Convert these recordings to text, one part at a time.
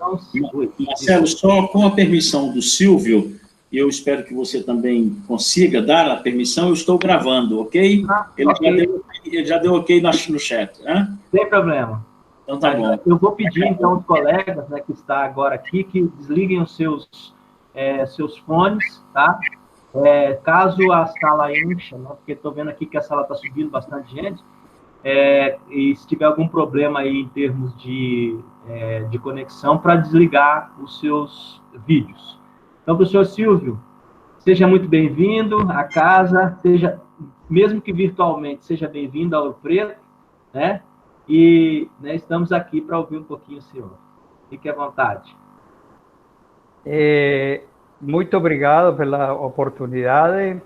Então, oi. Marcelo, só com a permissão do Silvio, eu espero que você também consiga dar a permissão, eu estou gravando, ok? Ele já deu ok no chat, né? Sem problema. Então tá bom. Eu vou pedir, então, aos colegas, né, que está agora aqui, que desliguem os seus fones, tá? Caso a sala encha, né, porque estou vendo aqui que a sala está subindo bastante gente, e se tiver algum problema aí em termos de conexão, para desligar os seus vídeos. Então, professor Silvio, seja muito bem-vindo à casa, mesmo que virtualmente, seja bem-vindo a Ouro Preto, né? E estamos aqui para ouvir um pouquinho o senhor. Fique à vontade. Muito obrigado pela oportunidade.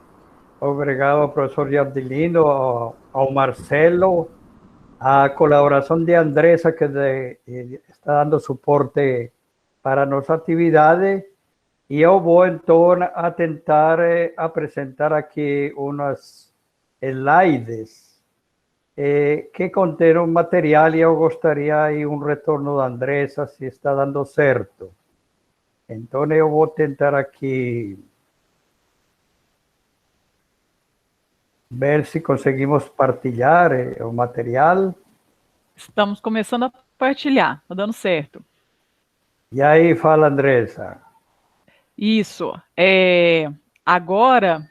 Obrigado ao professor Jardilino, ao Marcelo, a colaboração de Andressa, que está dando suporte para a nossa atividade. E eu vou, então, a tentar apresentar aqui umas slides que contém um material e eu gostaria aí um retorno da Andressa, se está dando certo. Então, eu vou tentar aqui ver se conseguimos partilhar o material. Estamos começando a partilhar, está dando certo. E aí, fala, Andressa. Isso. Agora,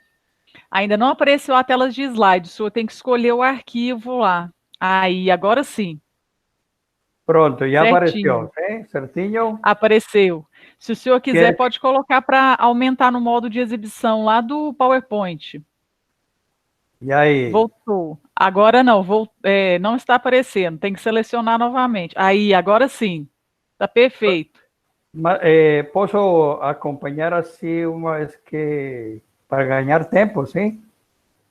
ainda não apareceu a tela de slide, o senhor tem que escolher o arquivo lá. Aí, agora sim. Pronto, já certinho. apareceu, hein? Certinho? Apareceu. Se o senhor quiser, pode colocar para aumentar no modo de exibição lá do PowerPoint. E aí? Voltou. Agora não, não está aparecendo. Tem que selecionar novamente. Aí, agora sim. Está perfeito. Posso acompanhar assim uma vez que para ganhar tempo, sim?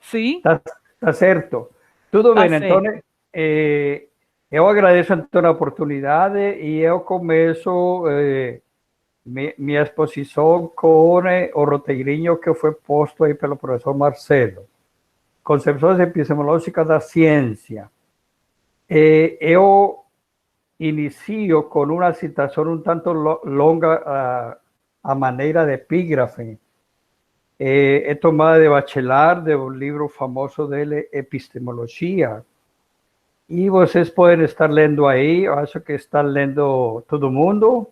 Sim. Tá certo. Tudo bem, certo. então eu agradeço então a oportunidade e eu começo minha exposição com o roteirinho que foi posto aí pelo professor Marcelo. Concepções epistemológicas da ciência. Eu inicio com uma citação um tanto longa a maneira de epígrafe. É tomada de Bachelard, de um livro famoso dele, Epistemologia. E vocês podem estar lendo aí, eu acho que está lendo todo mundo.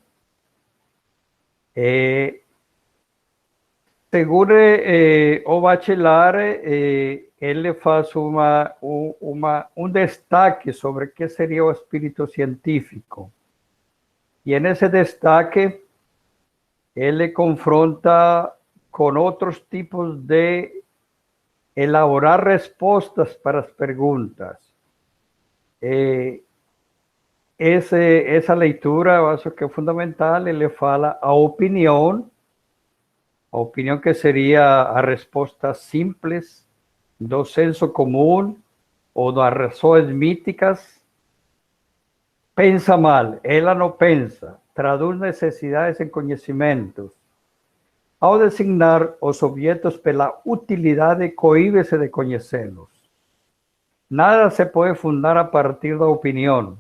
Segundo o Bachelard, ele faz um destaque sobre o que seria o espírito científico. E nesse destaque, ele confronta com outros tipos de elaborar respostas para as perguntas. Essa leitura, eu acho que é fundamental. Ele fala a opinião que seria a resposta simples do senso comum ou das razões míticas. Pensa mal, ela não pensa, traduz necessidades em conhecimentos. Ao designar os objetos pela utilidade, coíbe-se de conhecê-los. Nada se pode fundar a partir da opinião.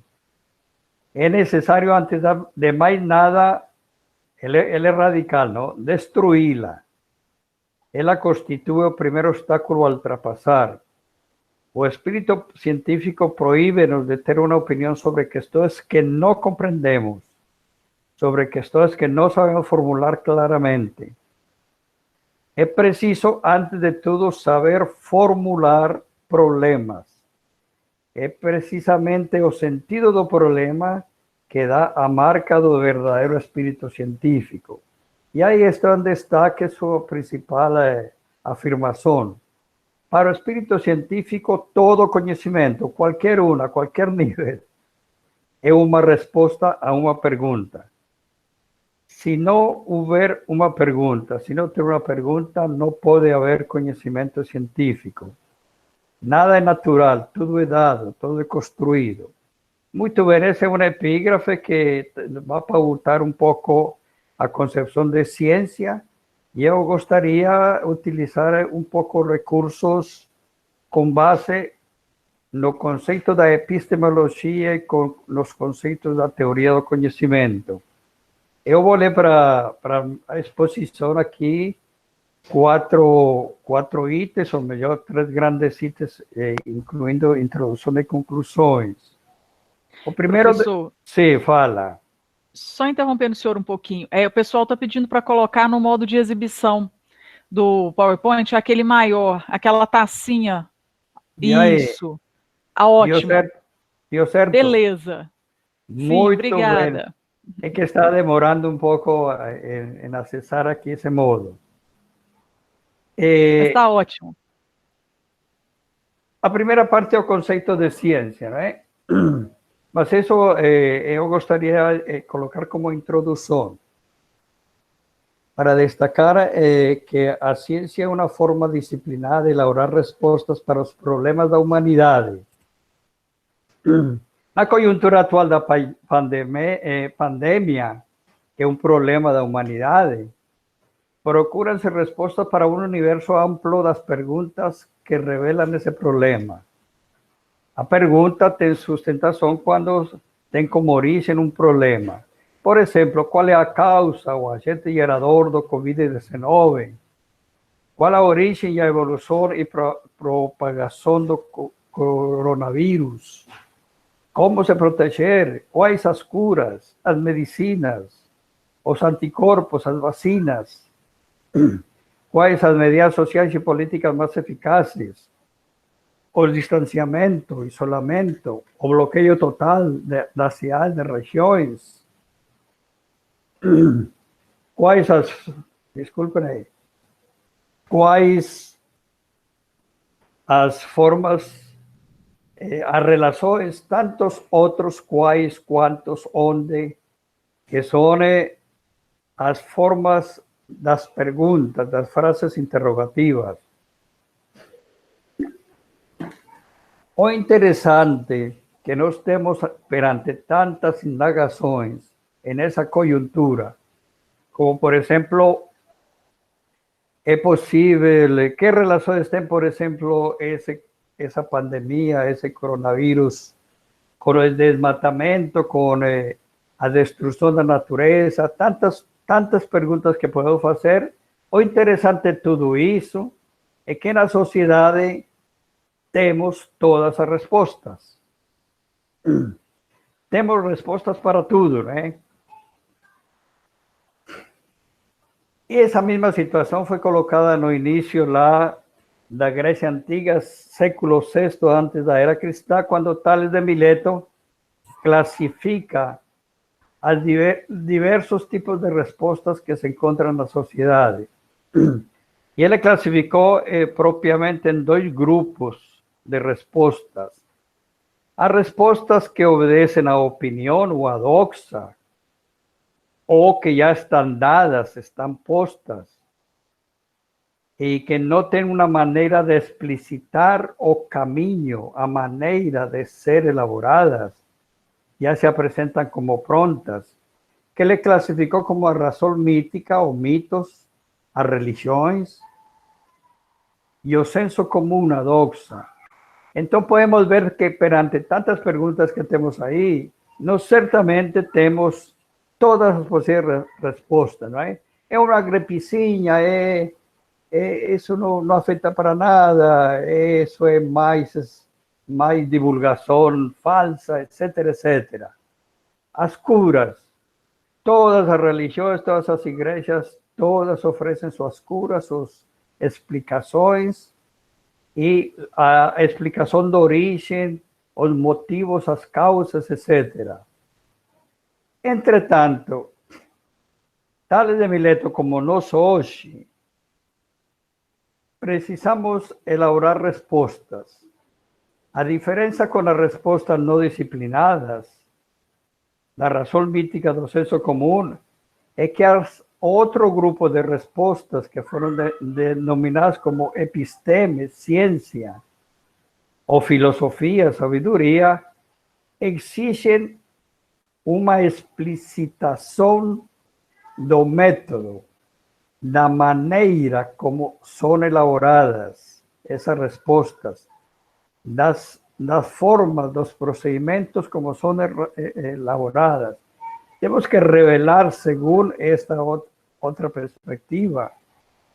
É necessário, antes de mais nada, ele é radical, não? Destruí-la. Ela constitui o primeiro obstáculo a ultrapassar. O espírito científico proíbe-nos de ter uma opinião sobre questões que não compreendemos, sobre questões que não sabemos formular claramente. É preciso, antes de tudo, saber formular problemas. É precisamente o sentido do problema que dá a marca do verdadeiro espírito científico. E aí está em destaque sua principal afirmação. Para o espírito científico, todo conhecimento, qualquer um, a qualquer nível, é uma resposta a uma pergunta. Se não houver uma pergunta, se não ter uma pergunta, não pode haver conhecimento científico. Nada é natural, tudo é dado, tudo é construído. Muito bem, essa é uma epígrafe que vai pautar um pouco a concepção de ciência, e eu gostaria de utilizar um pouco recursos com base no conceito da epistemologia e com nos conceitos da teoria do conhecimento. Eu vou ler para a exposição aqui quatro itens, ou melhor, três grandes itens, incluindo introdução e conclusões. O primeiro... Professor, Sim, fala. só interrompendo o senhor um pouquinho. O pessoal está pedindo para colocar no modo de exibição do PowerPoint aquele maior, aquela tacinha. E aí? Isso. Ótimo. Deu certo? Beleza. Sim, Muito bem. obrigada. É que está demorando um pouco em acessar aqui esse modo. Está ótimo. A primeira parte é o conceito de ciência, não é? Mas isso eu gostaria de colocar como introdução, para destacar que a ciência é uma forma disciplinada de elaborar respostas para os problemas da humanidade. Na conjuntura atual da pandemia, que é um problema da humanidade, procuram-se respostas para um universo amplo das perguntas que revelam esse problema. A pergunta tem sustentação quando tem como origem um problema. Por exemplo, qual é a causa ou agente gerador do Covid-19? Qual a origem e a evolução e propagação do coronavírus? Como se proteger? Quais as curas, as medicinas, os anticorpos, as vacinas? Quais as medidas sociais e políticas mais eficazes? O distanciamento, o isolamento, o bloqueio total das cidades, de regiões? Quais as... Desculpem aí. Quais as formas, as relações, tantos outros quais, quantos, onde, que são as formas das perguntas, das frases interrogativas. O interessante que nós temos perante tantas indagações nessa conjuntura, como por exemplo, é possível, que relações tem, por exemplo, essa pandemia, esse coronavírus, com o desmatamento, com a destruição da natureza, tantas perguntas que podemos fazer. O interessante de tudo isso é que na sociedade temos todas as respostas. Temos respostas para tudo, né? E essa mesma situação foi colocada no início lá da Grécia Antiga, século VI antes da Era Cristã, quando Tales de Mileto classifica os diversos tipos de respostas que se encontram na sociedade. E ele classificou propriamente em dois grupos de respostas. As respostas que obedecem à opinião ou à doxa, ou que já estão dadas, estão postas, e que não têm uma maneira de explicitar o caminho, a maneira de ser elaboradas, já se apresentam como prontas, que ele classificou como a razão mítica ou mitos, as religiões e o senso comum, a doxa. Então podemos ver que perante tantas perguntas que temos aí, nós certamente temos todas as possíveis respostas, não é? É uma gripezinha, isso não afeta para nada, isso é mais divulgação falsa, etc, etc. As curas, todas as religiões, todas as igrejas, todas oferecem suas curas, suas explicações, e a explicação da origem, os motivos, as causas, etc. Entretanto, Tales de Mileto, como nós hoje, precisamos elaborar respostas. A diferença com as respostas não disciplinadas, da razão mítica do senso comum, é que outro grupo de respostas que foram denominadas como episteme, ciência, ou filosofia, sabedoria, exigem uma explicitação do método, da maneira como são elaboradas essas respostas, das formas, dos procedimentos como são elaboradas, Temos que revelar, según esta outra perspectiva,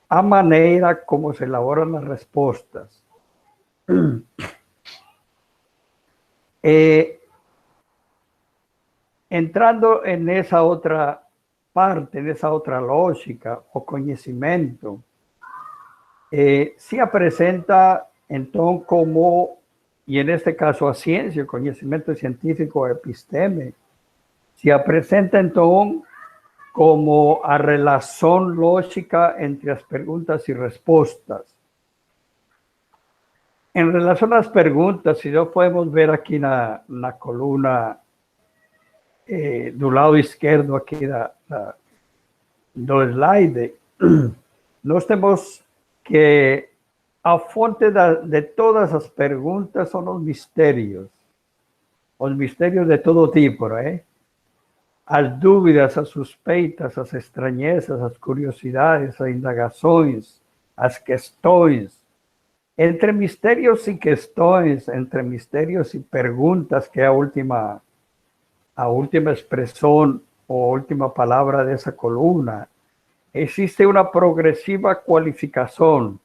a maneira como se elaboram as respostas. Entrando en esa otra parte, en esa otra lógica o conhecimento, se apresenta então como, e neste caso a ciência, o conhecimento científico, a episteme, se apresenta então como a relação lógica entre as perguntas e respostas. Em relação às perguntas, se nós podemos ver aqui na coluna do lado esquerdo aqui do slide, nós temos que a fonte de todas as perguntas são os mistérios de todo tipo, não é? As dúvidas, as suspeitas, as estranhezas, as curiosidades, as indagações, as questões. Entre mistérios e questões, entre mistérios e perguntas, que é a última expressão ou a última palavra dessa coluna, existe uma progressiva qualificação.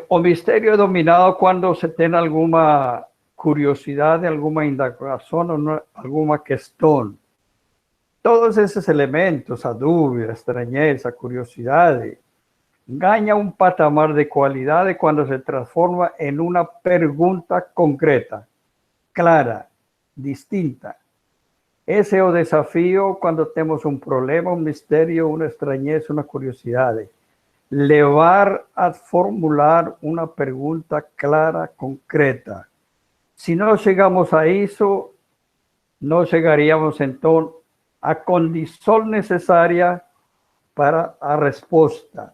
O mistério é dominado quando se tem alguma curiosidade, alguma indagação, alguma questão. Todos esses elementos, a dúvida, a estranheza, a curiosidade, ganham um patamar de qualidade quando se transforma em uma pergunta concreta, clara, distinta. Esse é o desafio quando temos um problema, um mistério, uma estranheza, uma curiosidade. Levar a formular uma pergunta clara, concreta. Se não chegamos a isso, não chegaríamos então à condição necessária para a resposta.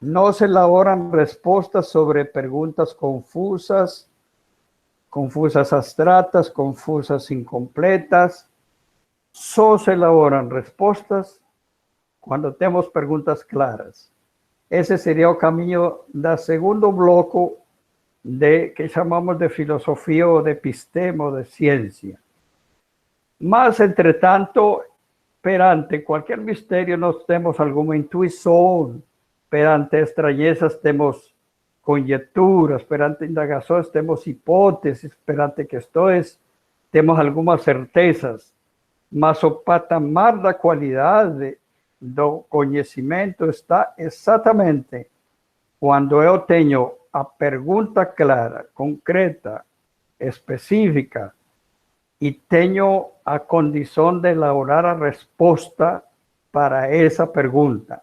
Não se elaboram respostas sobre perguntas confusas abstratas, confusas incompletas. Só se elaboram respostas quando temos perguntas claras. Esse seria o caminho do segundo bloco que chamamos de filosofia ou de episteme ou de ciência. Mas, entretanto, perante qualquer mistério nós temos alguma intuição, perante estranhezas temos conjecturas, perante indagações temos hipóteses, perante questões temos algumas certezas, mas o patamar da qualidade do conhecimento está exatamente quando eu tenho a pergunta clara, concreta, específica, e tenho a condição de elaborar a resposta para essa pergunta.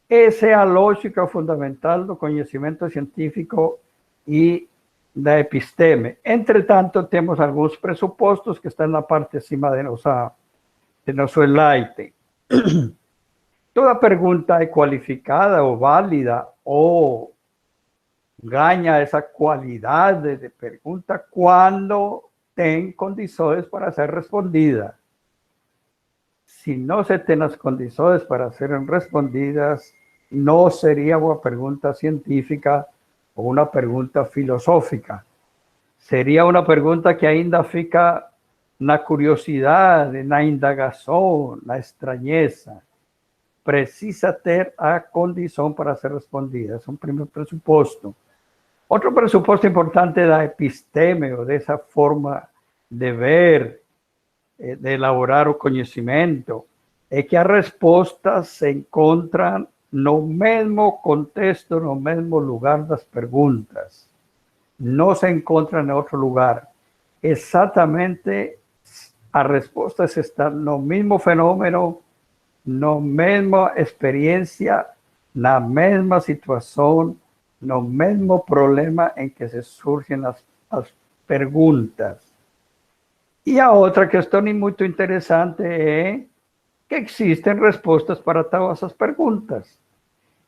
Essa é a lógica fundamental do conhecimento científico e da episteme. Entretanto, temos alguns pressupostos que estão na parte de cima de nosso slide. Toda pergunta é qualificada ou válida ou ganha essa qualidade de pergunta quando tem condições para ser respondida. Se não se tem as condições para serem respondidas, não seria uma pergunta científica ou uma pergunta filosófica. Seria uma pergunta que ainda fica na curiosidade, na indagação, na estranheza. Precisa ter a condição para ser respondida. Esse é um primeiro pressuposto. Outro pressuposto importante da episteme, ou dessa forma de ver, de elaborar o conhecimento, é que as respostas se encontram no mesmo contexto, no mesmo lugar das perguntas. Não se encontram em outro lugar. Exatamente, as respostas estão no mesmo fenômeno, na mesma experiência, na mesma situação, no mesmo problema em que se surgem as perguntas. E a outra questão muito interessante é que existem respostas para todas as perguntas.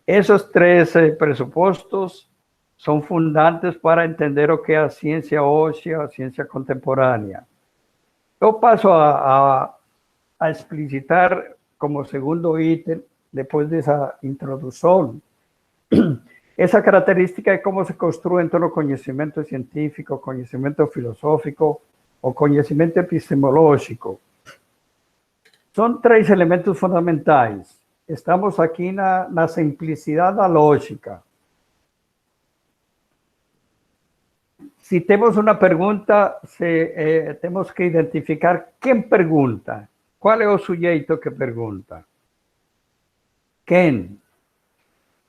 Esses três pressupostos são fundantes para entender o que é a ciência hoje, a ciência contemporânea. Eu passo a explicitar como segundo item, depois dessa introdução, essa característica é como se construi então o conhecimento científico, o conhecimento filosófico o conhecimento epistemológico. São três elementos fundamentais. Estamos aqui na simplicidade da lógica. Se temos uma pergunta, temos que identificar quem pergunta. Qual é o sujeito que pergunta? Quem?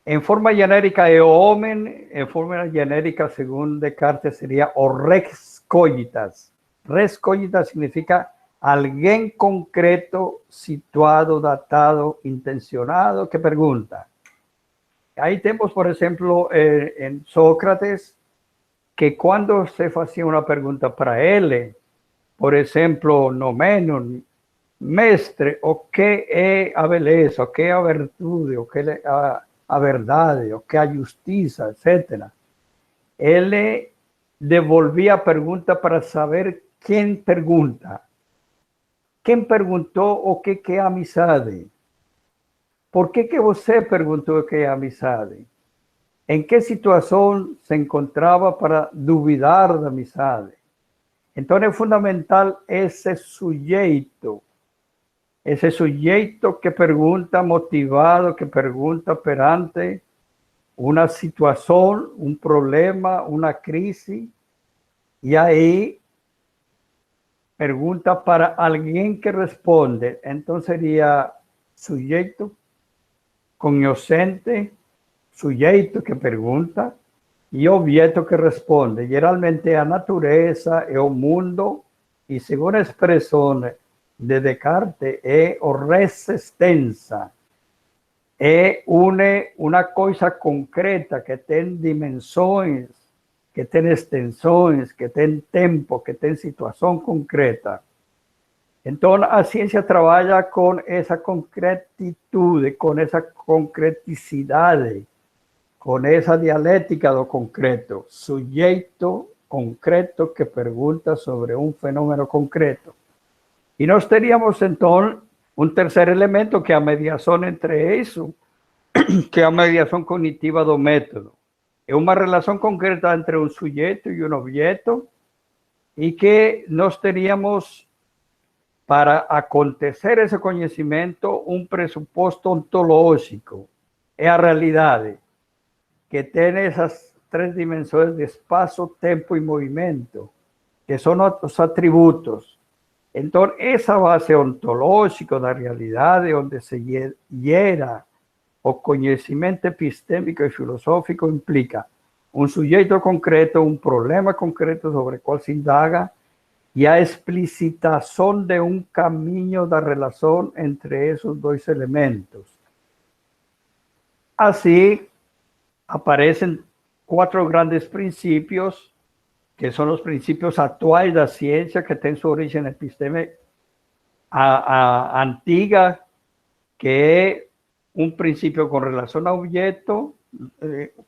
Em forma genérica é o homem, em forma genérica, segundo Descartes, seria o res cogitas. Res cogitas significa alguém concreto, situado, datado, intencionado, que pergunta. Aí temos, por exemplo, em Sócrates, que quando se fazia uma pergunta para ele, por exemplo, no menos, mestre, o que é a beleza, o que é a virtude, o que é a verdade, o que é a justiça, etc. Ele devolvia a pergunta para saber quem pergunta. Quem perguntou o que é amizade? Por que você perguntou o que é amizade? Em que situação se encontrava para duvidar da amizade? Então é fundamental esse sujeito que pergunta motivado, que pergunta perante uma situação, um problema, uma crise, e aí pergunta para alguém que responde. Então seria sujeito, conhecente, sujeito que pergunta e objeto que responde. Geralmente é a natureza, é o mundo, e segundo a expressão de Descartes, é o res extensa. É uma coisa concreta que tem dimensões, que tem extensões, que tem tempo, que tem situação concreta. Então, a ciência trabalha com essa concretitude, com essa concreticidade, com essa dialética do concreto. Sujeito concreto que pergunta sobre um fenômeno concreto. E nós teríamos, então, um terceiro elemento, que é a mediação entre isso, que é a mediação cognitiva do método. É uma relação concreta entre um sujeito e um objeto, e que nós teríamos, para acontecer esse conhecimento, um pressuposto ontológico. É a realidade, que tem essas três dimensões de espaço, tempo e movimento, que são os atributos. Então, essa base ontológica da realidade, onde se gera o conhecimento epistêmico e filosófico, implica um sujeito concreto, um problema concreto sobre o qual se indaga, e a explicitação de um caminho da relação entre esses dois elementos. Assim, aparecem quatro grandes princípios, que são os princípios atuais da ciência, que têm sua origem epistêmica a antiga, que é um princípio com relação ao objeto,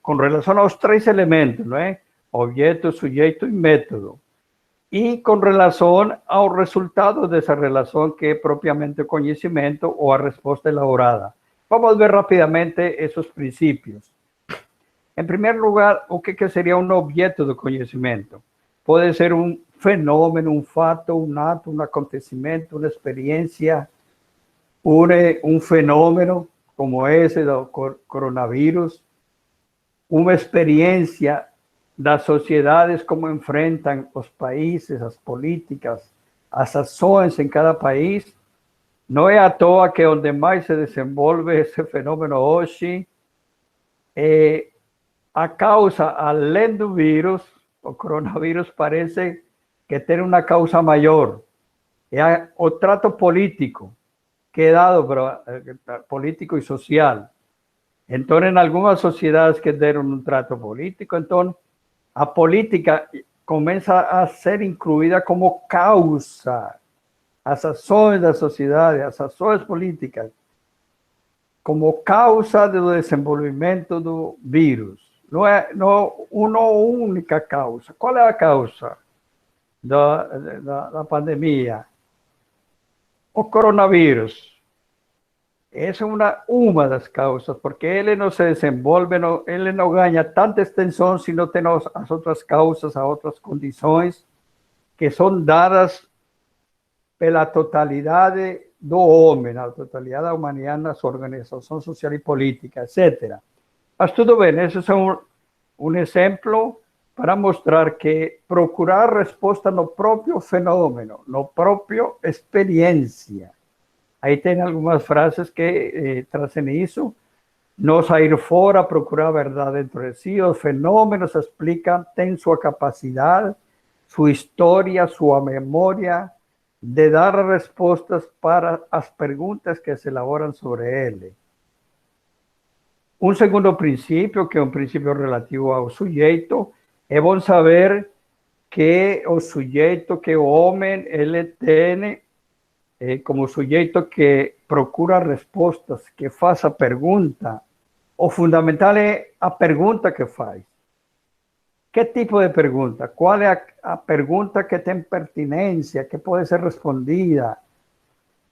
com relação aos três elementos, não é? Objeto, sujeito e método. E com relação ao resultado dessa relação, que é propriamente o conhecimento ou a resposta elaborada. Vamos ver rapidamente esses princípios. Em primeiro lugar, o que seria um objeto do conhecimento? Pode ser um fenômeno, um fato, um ato, um acontecimento, uma experiência, um fenômeno como esse do coronavírus, uma experiência das sociedades, como enfrentam os países, as políticas, as ações em cada país. Não é à toa que onde mais se desenvolve esse fenômeno hoje, a causa, além do vírus, o coronavírus parece que tem uma causa maior. É o trato político, que é dado político e social. Então, em algumas sociedades que deram um trato político, então, a política começa a ser incluída como causa. As ações da sociedade, as ações políticas, como causa do desenvolvimento do vírus. Não é uma única causa. Qual é a causa da pandemia? O coronavírus. Essa é uma das causas, porque ele não se desenvolve, ele não ganha tanta extensão se não tem as outras causas, as outras condições que son dadas pela totalidade do homem, a totalidade da humanidade na sua organização social e política, etc. Mas tudo bem, esse é um exemplo para mostrar que procurar resposta no próprio fenômeno, no próprio experiência. Aí tem algumas frases que trazem isso. Não sair fora, procurar a verdade dentro de si. Os fenômenos explicam, têm sua capacidade, sua história, sua memória, de dar respostas para as perguntas que se elaboram sobre ele. Um segundo princípio, que é um princípio relativo ao sujeito, é bom saber que o sujeito, que o homem, ele tem como sujeito que procura respostas, que faz a pergunta. O fundamental é a pergunta que faz. Que tipo de pergunta? Qual é a pergunta que tem pertinência, que pode ser respondida?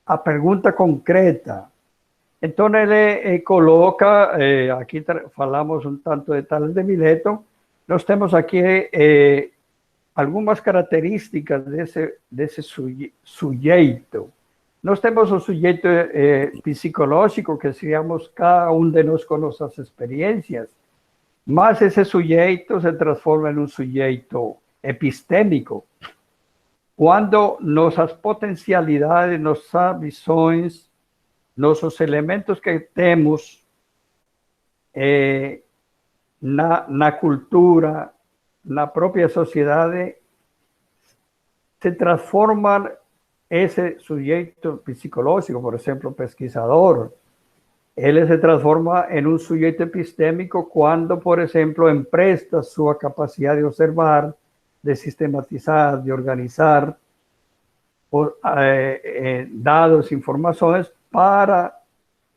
A pergunta concreta. Então, ele coloca, aqui falamos um tanto de Tales de Mileto, nós temos aqui algumas características desse sujeito. Nós temos o sujeito psicológico, que seríamos cada um de nós com nossas experiências, mas esse sujeito se transforma em um sujeito epistêmico, quando nossas potencialidades, nossas visões, nossos elementos que temos na cultura, na própria sociedade, se transformam esse sujeito psicológico, por exemplo, pesquisador, ele se transforma em um sujeito epistêmico quando, por exemplo, empresta sua capacidade de observar, de sistematizar, de organizar dados, informações, para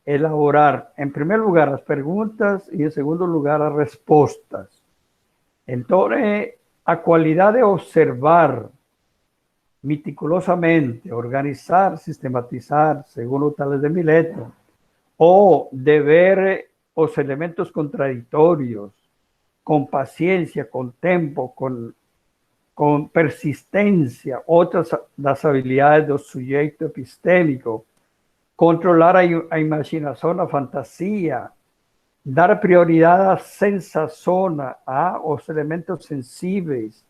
elaborar, em primeiro lugar, as perguntas e, em segundo lugar, as respostas. Então, a qualidade de observar meticulosamente, organizar, sistematizar, segundo Tales de Mileto, ou de ver os elementos contraditórios com paciência, com tempo, com persistência, outras das habilidades do sujeito epistêmico, controlar a imaginação, a fantasia, dar prioridade à sensação, aos elementos sensíveis,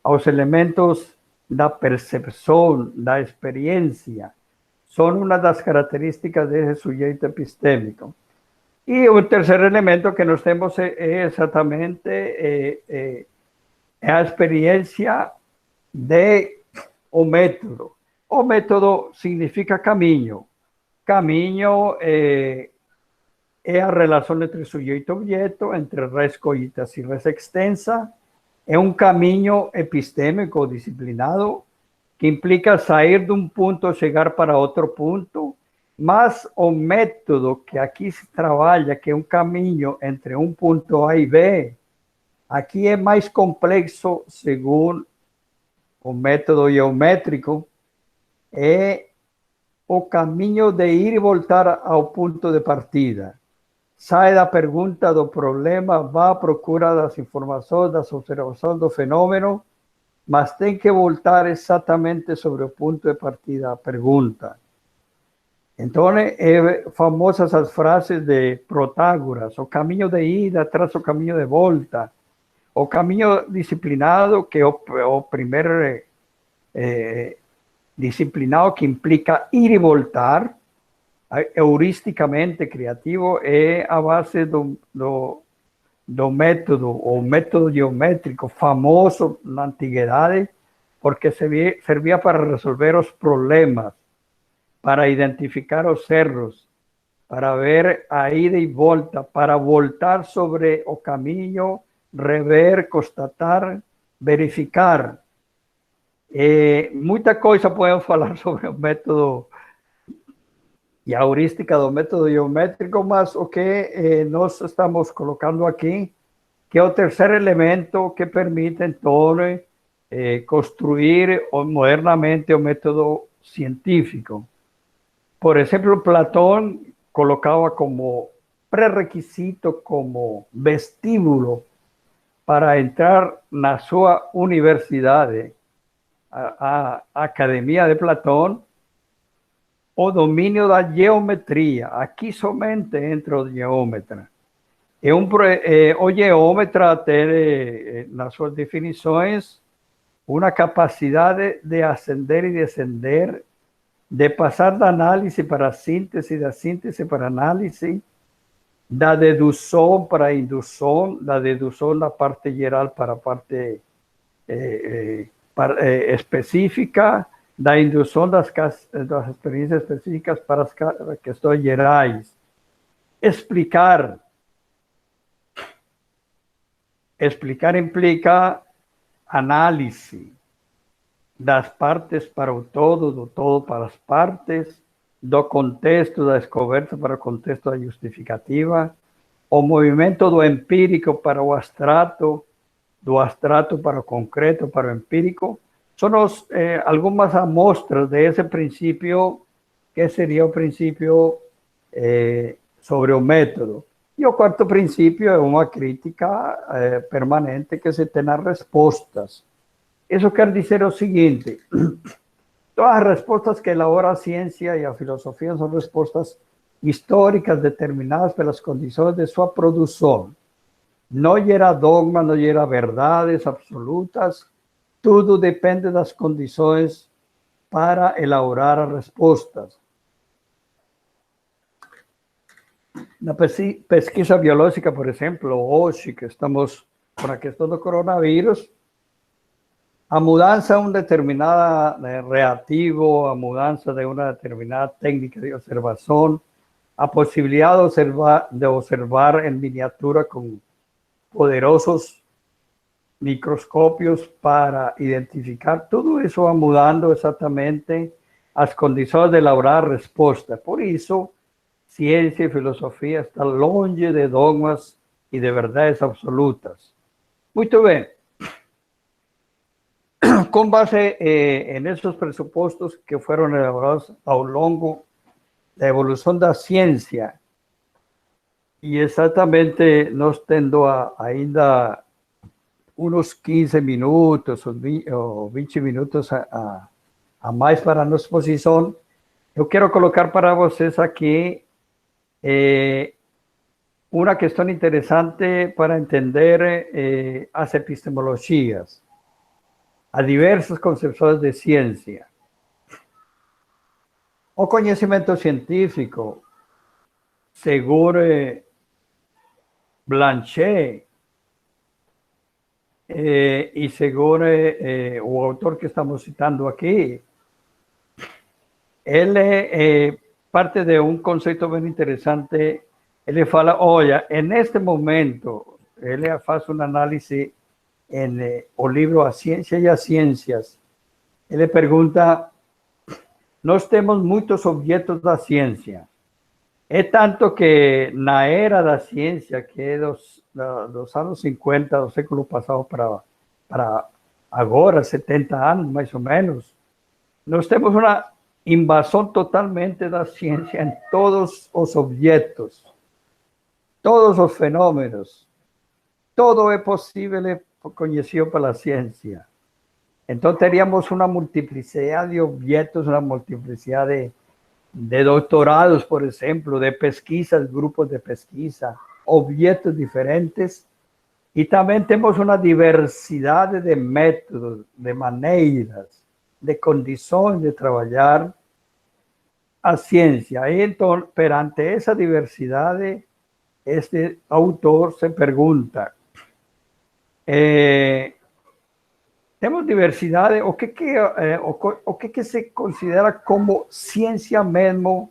aos elementos da percepção, da experiência, são uma das características desse sujeito epistêmico. E o terceiro elemento que nós temos é exatamente a experiência do método. O método significa caminho. Caminho é a relação entre sujeito e objeto, entre res cogitas e res extensa. É um caminho epistêmico disciplinado que implica sair de um ponto e chegar para outro ponto, mas o método que aqui se trabalha, que é um caminho entre um ponto A e B, aqui é mais complexo, segundo o método geométrico, é o caminho de ir e voltar ao ponto de partida. Sai da pergunta, do problema, vai à procura das informações, das observações do fenômeno, mas tem que voltar exatamente sobre o ponto de partida, a pergunta. Então, famosas as frases de Protágoras: o caminho de ida traz o caminho de volta. O caminho disciplinado, que é o primeiro disciplinado, que implica ir e voltar, heuristicamente criativo, é a base do método, o método geométrico famoso na antiguidade, porque servia para resolver os problemas, para identificar os erros, para ver a ida e volta, para voltar sobre o caminho, rever, constatar, verificar. Muita coisa podemos falar sobre o método e a heurística do método geométrico, mas o que nós estamos colocando aqui, que é o terceiro elemento que permite, então, construir modernamente o método científico. Por exemplo, Platón colocava como pré-requisito, como vestíbulo para entrar na sua universidade, a academia de Platão, o domínio da geometria. Aqui somente entra o geômetra. O geômetra tem, nas suas definições, uma capacidade de ascender e descender, de passar da análise para a síntese, da síntese para a análise, da dedução para a indução, da dedução da parte geral para a parte específica, da indução das experiências específicas para as questões gerais. Explicar implica análise das partes para o todo, do todo para as partes, do contexto da descoberta para o contexto da justificativa, o movimento do empírico para o abstrato, do abstrato para o concreto, para o empírico. São algumas amostras desse princípio, que seria o princípio sobre o método. E o quarto princípio é uma crítica permanente que se tem nas respostas. Isso quer dizer o seguinte: todas as respostas que elabora a ciência e a filosofia são respostas históricas determinadas pelas condições de sua produção. Não gera dogma, não gera verdades absolutas, tudo depende das condições para elaborar as respostas. Na pesquisa biológica, por exemplo, hoje que estamos com a questão do coronavírus, a mudança de determinada reativo, a mudança de uma determinada técnica de observação, a possibilidade de observar em miniatura com poderosos microscópios para identificar, tudo isso va mudando exatamente as condições de elaborar resposta. Por isso, ciência e filosofia estão longe de dogmas e de verdades absolutas. Muito bem. Com base en esos pressupostos que foram elaborados ao longo da evolução da ciência, e exatamente nós tendo ainda uns 15 minutos ou 20 minutos a mais para a nossa exposição, eu quero colocar para vocês aqui uma questão interessante para entender as epistemologias, a diversas concepções de ciência. O conhecimento científico, segundo Blanchet, e segundo o autor que estamos citando aqui, ele parte de um conceito bem interessante. Ele fala, olha, neste momento, ele faz uma análise o livro A Ciência e as Ciências. Ele pergunta, nós temos muitos objetos da ciência. É tanto que na era da ciência, que é dos anos 50 do século passado para agora, 70 anos mais ou menos, nós temos uma invasão totalmente da ciência em todos os objetos, todos os fenômenos. Todo é possível conhecido pela ciência. Então, teríamos uma multiplicidade de objetos, uma multiplicidade de doutorados, por exemplo, de pesquisas, grupos de pesquisa, objetos diferentes, e também temos uma diversidade de métodos, de maneiras, de condições de trabalhar a ciência. E então, perante essa diversidade, este autor se pergunta, temos diversidade, o que se considera como ciência mesmo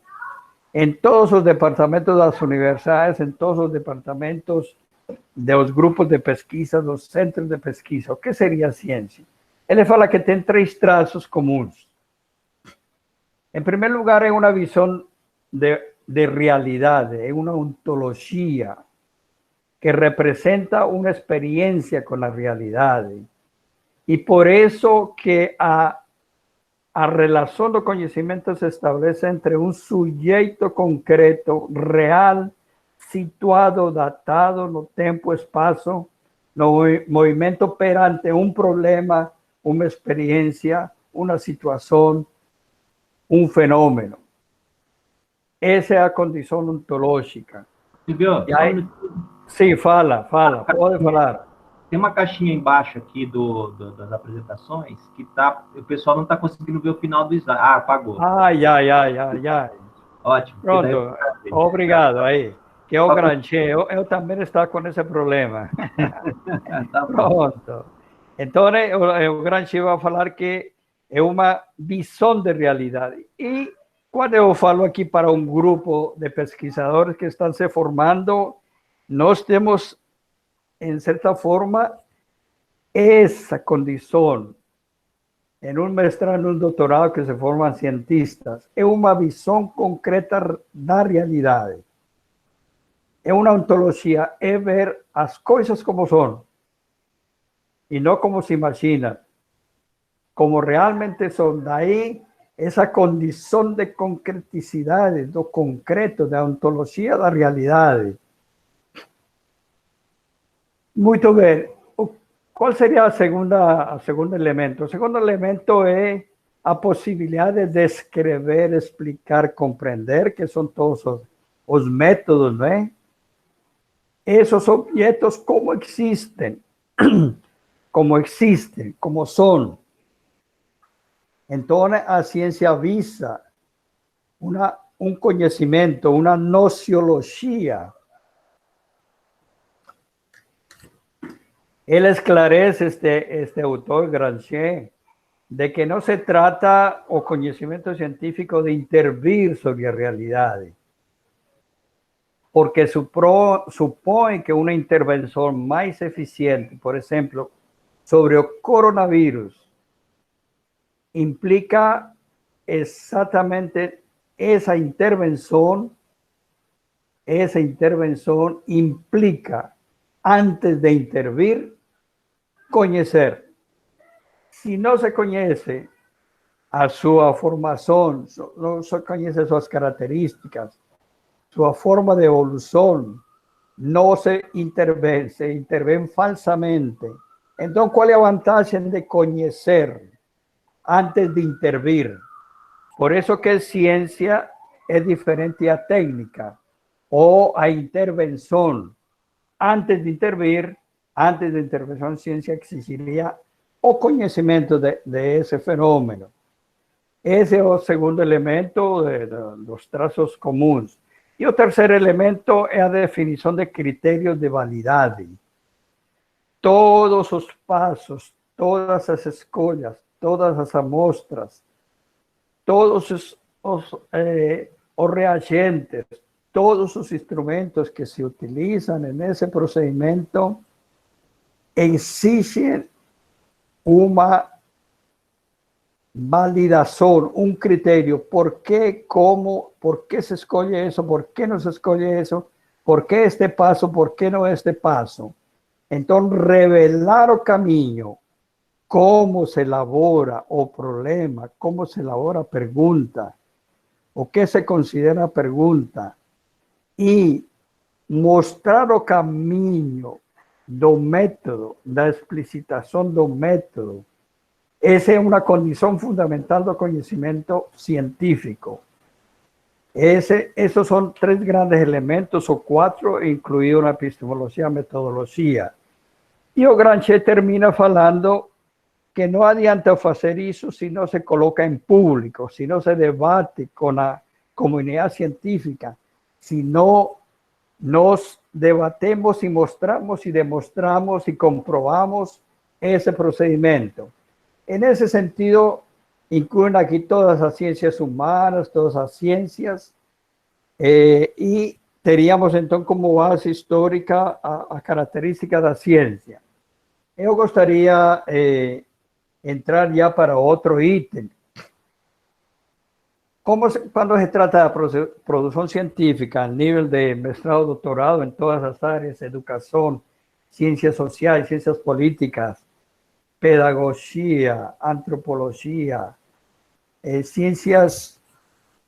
em todos os departamentos das universidades, em todos os departamentos dos grupos de pesquisa, dos centros de pesquisa. O que seria ciência? Ele fala que tem 3 traços comuns. Em primeiro lugar, é uma visão de realidade, é uma ontologia que representa uma experiência com a realidade. E por isso que a relação do conhecimento se estabelece entre um sujeito concreto, real, situado, datado no tempo e espaço, no movimento perante um problema uma experiência, uma situação, um fenômeno. Essa é a condição ontológica. Silvio, E aí, sim, fala, pode falar. tem uma caixinha embaixo aqui das apresentações que o pessoal não está conseguindo ver o final do slide. Ah, apagou. Ai. Ótimo. Pronto, obrigado aí. Que é o Granché, eu também estava com esse problema. Tá bom. Pronto. Então, o Granché vai falar que é uma visão de realidade. E quando eu falo aqui para um grupo de pesquisadores que estão se formando, nós temos, em certa forma, essa condição. Em um mestrado, em um doutorado que se formam cientistas, é uma visão concreta da realidade. É uma ontologia, é ver as coisas como são, e não como se imaginam, como realmente são. Daí, essa condição de concreticidade, do concreto, da ontologia da realidade. Muito bem. Qual seria o segundo elemento? O segundo elemento é a possibilidade de descrever, explicar, compreender, que são todos os métodos, não é? Esses objetos como existem, como são. Então, a ciência visa um conhecimento, uma nociologia. Ele esclarece, este autor, Granché, de que não se trata o conhecimento científico de intervir sobre a realidade, porque supõe que uma intervenção mais eficiente, por exemplo, sobre o coronavírus, implica exatamente essa intervenção implica, antes de intervir, conhecer. Se não se conhece a sua formação, não se conhece suas características, sua forma de evolução, não se intervém falsamente. Então, qual é a vantagem de conhecer antes de intervir? Por isso que a ciência é diferente da técnica ou a intervenção. Antes de intervenção, a ciência exigiria o conhecimento de esse fenômeno. Esse é o segundo elemento dos traços comuns. E o terceiro elemento é a definição de critérios de validade. Todos os passos, todas as escolhas, todas as amostras, todos os reagentes, todos os instrumentos que se utilizam nesse procedimento exigem uma validação, um critério. Por que, como, por que se escolhe isso, por que não se escolhe isso, por que este passo, por que não este passo. Então, revelar o caminho, como se elabora o problema, como se elabora a pergunta, o que se considera pergunta, e mostrar o caminho do método, da explicitação do método. Essa é uma condição fundamental do conhecimento científico. Esses são três grandes elementos, ou quatro, incluídos na epistemologia e a metodologia. E o Granché termina falando que não adianta fazer isso se não se coloca em público, se não se debate com a comunidade científica, se não nós debatemos e mostramos e demonstramos e comprovamos esse procedimento. Nesse sentido, incluem aqui todas as ciências humanas, todas as ciências, e teríamos então como base histórica a característica da ciência. Eu gostaria de entrar já para outro item. Quando se trata de produção científica a nível de mestrado, doutorado, em todas as áreas, educação, ciências sociais, ciências políticas, pedagogia, antropologia, ciências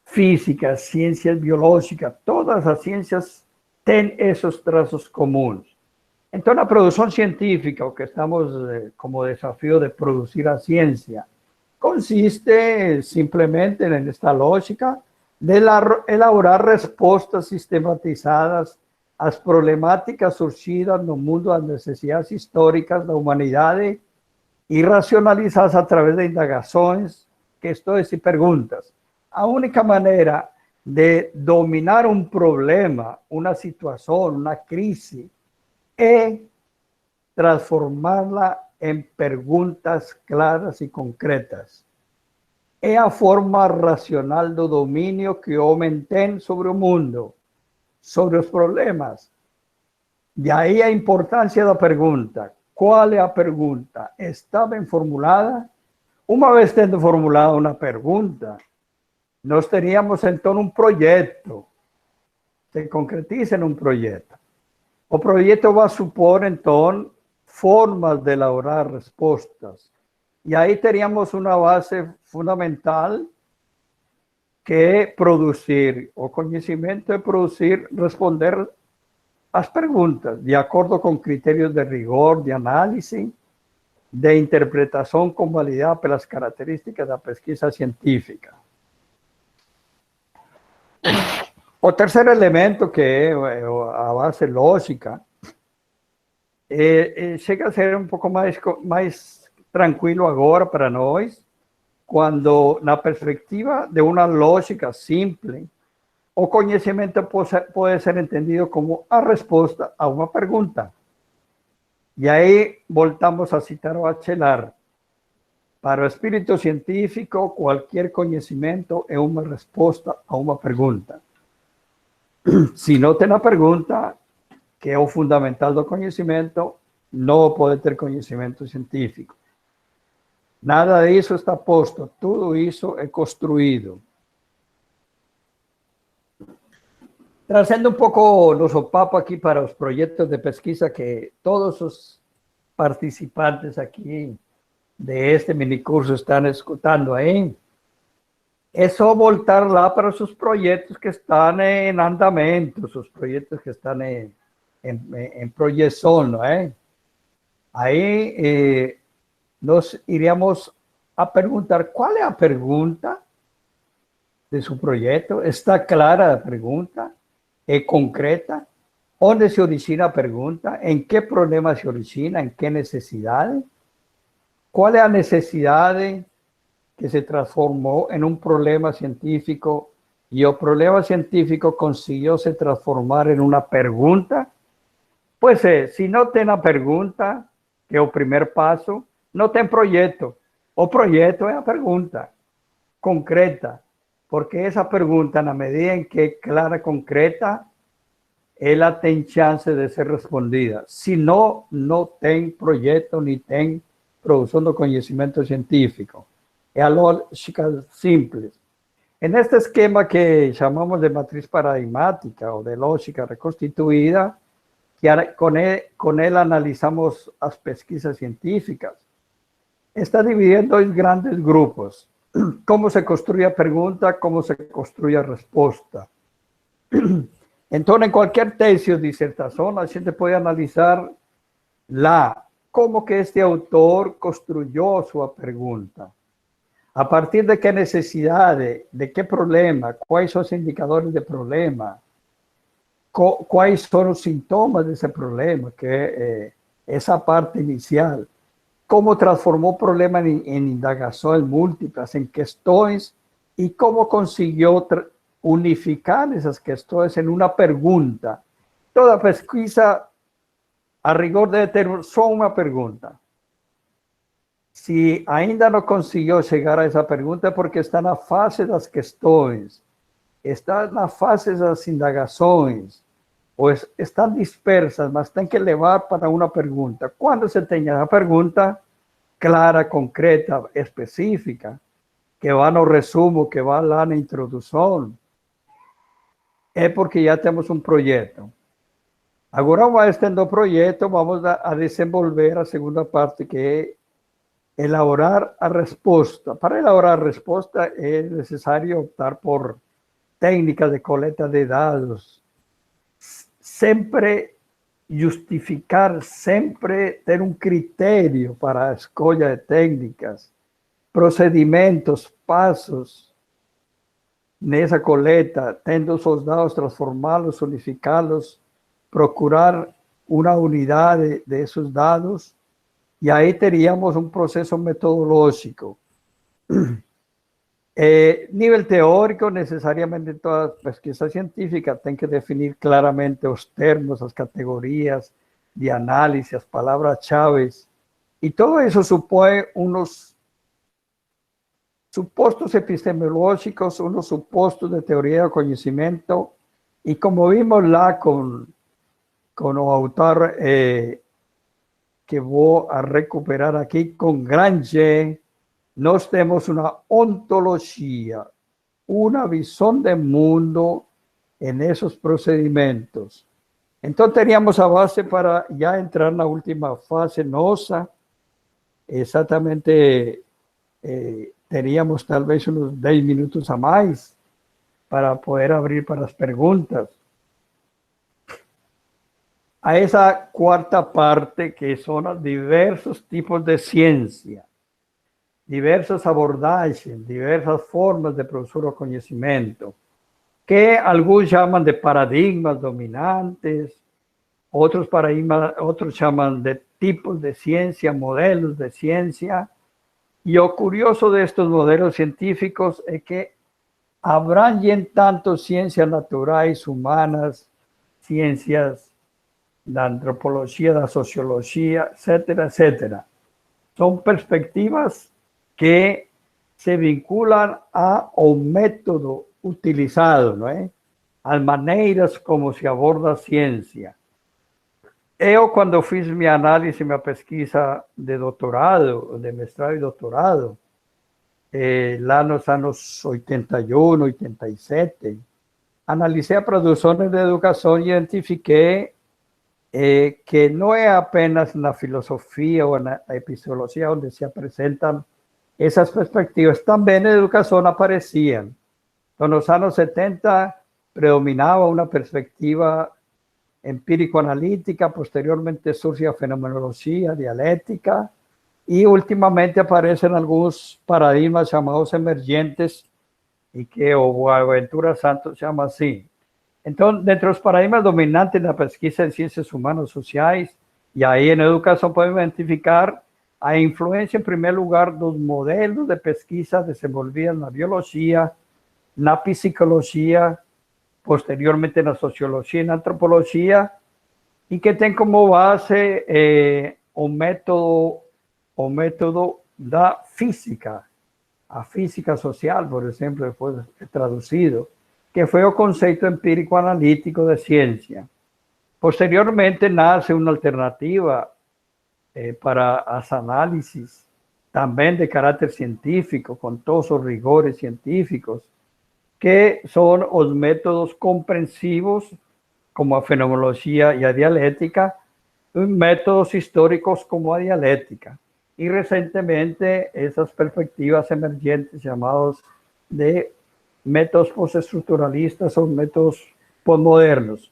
físicas, ciências biológicas, todas as ciências têm esses traços comuns. Entonces, la producción científica, o que estamos como desafío de producir a ciencia, consiste simplemente en esta lógica de elaborar respostas sistematizadas às problemáticas surgidas no mundo das necessidades históricas da humanidade e racionalizadas através de indagações, questões e perguntas. A única maneira de dominar um problema, uma situação, uma crise, é transformá-la em perguntas claras e concretas. É a forma racional do domínio que o homem tem sobre o mundo, sobre os problemas. De aí a importância da pergunta. Qual é a pergunta? Está bem formulada? Uma vez tendo formulada uma pergunta, nós teríamos então um projeto. Se concretiza em um projeto. O projeto vai supor então formas de elaborar respostas. E aí teríamos uma base fundamental que é produzir o conhecimento, é produzir, responder as perguntas, de acordo com critérios de rigor, de análise, de interpretação convalidada pelas características da pesquisa científica. O terceiro elemento, que é a base lógica, chega a ser um pouco mais tranquilo agora para nós, quando, na perspectiva de uma lógica simples, o conhecimento pode ser entendido como a resposta a uma pergunta. E aí voltamos a citar o Bachelard. Para o espírito científico, qualquer conhecimento é uma resposta a uma pergunta. Se não tem a pergunta, que é o fundamental do conhecimento, não pode ter conhecimento científico. Nada disso está posto, tudo isso é construído. Trazendo um pouco nosso papo aqui para os projetos de pesquisa que todos os participantes aqui deste minicurso estão escutando aí, é só voltar lá para os projetos que estão em andamento, os projetos que estão em projeção, não é? Aí nós iríamos a perguntar qual é a pergunta de seu projeto, está clara a pergunta, é concreta, onde se origina a pergunta, em que problema se origina, em que necessidade, qual é a necessidade que se transformou em um problema científico e o problema científico conseguiu se transformar em uma pergunta. Pois se não tem a pergunta, que é o primeiro passo, não tem projeto. O projeto é a pergunta concreta, porque essa pergunta, na medida em que é clara, concreta, ela tem chance de ser respondida. Se não, não tem projeto, nem tem produção do conhecimento científico. É a lógica simples. Neste esquema que chamamos de matriz paradigmática ou de lógica reconstituída, que com ela analisamos as pesquisas científicas, está dividida em dois grandes grupos. Como se construye a pergunta, como se construye a resposta. Então, em qualquer tese ou dissertação, a gente pode analisar lá como que este autor construiu sua pergunta. A partir de que necessidade, de que problema, quais são os indicadores de problema, quais são os sintomas desse problema, que é essa parte inicial. Como transformou o problema em indagações múltiplas, em questões, e como conseguiu unificar essas questões em uma pergunta. Toda pesquisa, a rigor, deve ter só uma pergunta. Se ainda não conseguiu chegar a essa pergunta, é porque está na fase das questões, está na fase das indagações, ou estão dispersas, mas tem que levar para uma pergunta. Quando se tem a pergunta clara, concreta, específica, que vai no resumo, que vai lá na introdução, é porque já temos um projeto. Agora, uma vez tendo o projeto, vamos a desenvolver a segunda parte, que é elaborar a resposta. Para elaborar a resposta, é necessário optar por técnicas de coleta de dados, sempre justificar sempre, ter um critério para a escolha de técnicas, procedimentos, passos nessa coleta, tendo os dados, transformá-los, unificá-los, procurar uma unidade desses dados, e aí teríamos um processo metodológico. Nível teórico, necessariamente toda pesquisa científica tem que definir claramente os termos, as categorias de análise, as palavras-chave, e todo isso supõe uns supostos epistemológicos, unos supostos de teoria do conhecimento, e como vimos lá com o autor que vou a recuperar aqui, com Gramsci, nós temos uma ontologia, uma visão de mundo nesses procedimentos. Então, teríamos a base para já entrar na última fase nossa, exatamente, teríamos talvez uns 10 minutos a mais para poder abrir para as perguntas. A essa quarta parte, que são os diversos tipos de ciência, diversas abordagens, diversas formas de produzir o conhecimento, que alguns chamam de paradigmas dominantes, outros chamam de tipos de ciência, modelos de ciência. E o curioso destes modelos científicos é que abrangem tanto ciências naturais, humanas, ciências da antropologia, da sociologia, etc., etc. São perspectivas que se vinculam ao método utilizado, não é? As maneiras como se aborda a ciência. Eu, quando fiz minha análise, minha pesquisa de doutorado, de mestrado e doutorado, lá nos anos 81, 87, analisei a produção de educação e identifiquei que não é apenas na filosofia ou na epistemologia onde se apresentam essas perspectivas, também na educação apareciam. Então, nos anos 70, predominava uma perspectiva empírico-analítica, posteriormente surge a fenomenologia, a dialética, e ultimamente aparecem alguns paradigmas chamados emergentes, e que o Boaventura Santos chama assim. Então, dentre os paradigmas dominantes na pesquisa em ciências humanas sociais, e aí na educação podemos identificar a influência, em primeiro lugar, dos modelos de pesquisa desenvolvidos na biologia, na psicologia, posteriormente na sociologia e na antropologia, e que tem como base o método da física, a física social, por exemplo, depois é traduzido, que foi o conceito empírico-analítico de ciência. Posteriormente nasce uma alternativa para as análises, também de caráter científico, com todos os rigores científicos, que são os métodos compreensivos, como a fenomenologia e a dialética, e métodos históricos como a dialética. E recentemente, essas perspectivas emergentes chamadas de métodos pós-estruturalistas ou métodos pós-modernos.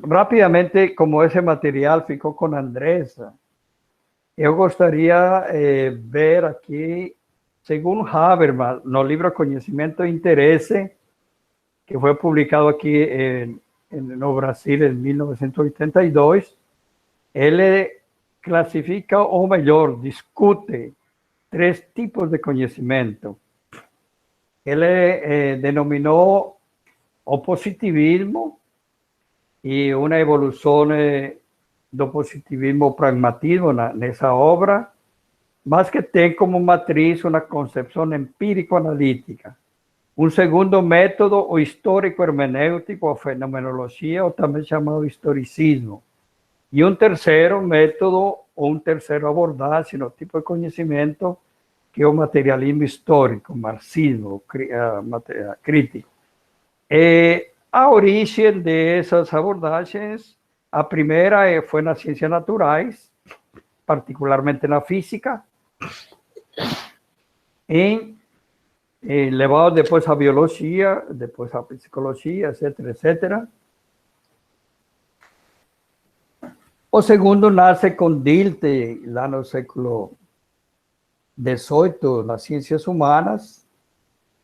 Rapidamente, como esse material ficou com a Andressa, eu gostaria de ver aqui, segundo Habermas, no livro Conhecimento e Interesse, que foi publicado aqui no Brasil em 1982, ele classifica, ou melhor, discute 3 tipos de conhecimento. Ele denominou o positivismo e uma evolução do positivismo pragmatismo nessa obra, mas que tem como matriz uma concepção empírico-analítica. Um segundo método, o histórico-hermenêutico, a fenomenologia, ou também chamado historicismo. E um terceiro método, ou um terceiro abordagem, no tipo de conhecimento, que é o materialismo histórico, marxismo crítico. A origem dessas abordagens, a primeira foi nas ciências naturais, particularmente na física, levado depois à biologia, depois à psicologia, etc., etc. O segundo nasce com Dilthey, lá no século XVIII, nas ciências humanas.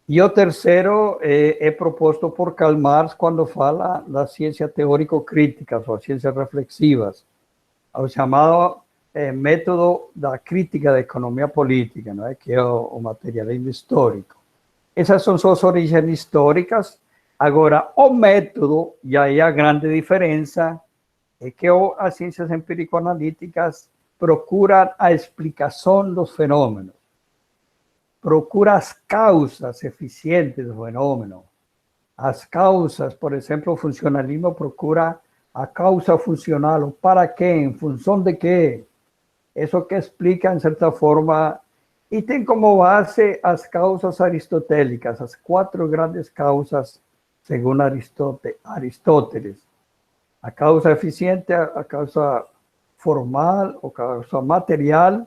E o terceiro é proposto por Karl Marx quando fala da ciência teórico-crítica, ou ciências reflexivas, o chamado método da crítica da economia política, não é? Que é o materialismo histórico. Essas são suas origens históricas. Agora, o método, e aí a grande diferença, é que as ciências empírico-analíticas procuram a explicação dos fenômenos, procura as causas eficientes do fenômeno. As causas, por exemplo, o funcionalismo procura a causa funcional, o para quê, em função de quê. Isso que explica, em certa forma, e tem como base as causas aristotélicas, as 4 grandes causas, segundo Aristóteles. A causa eficiente, a causa formal, a causa material,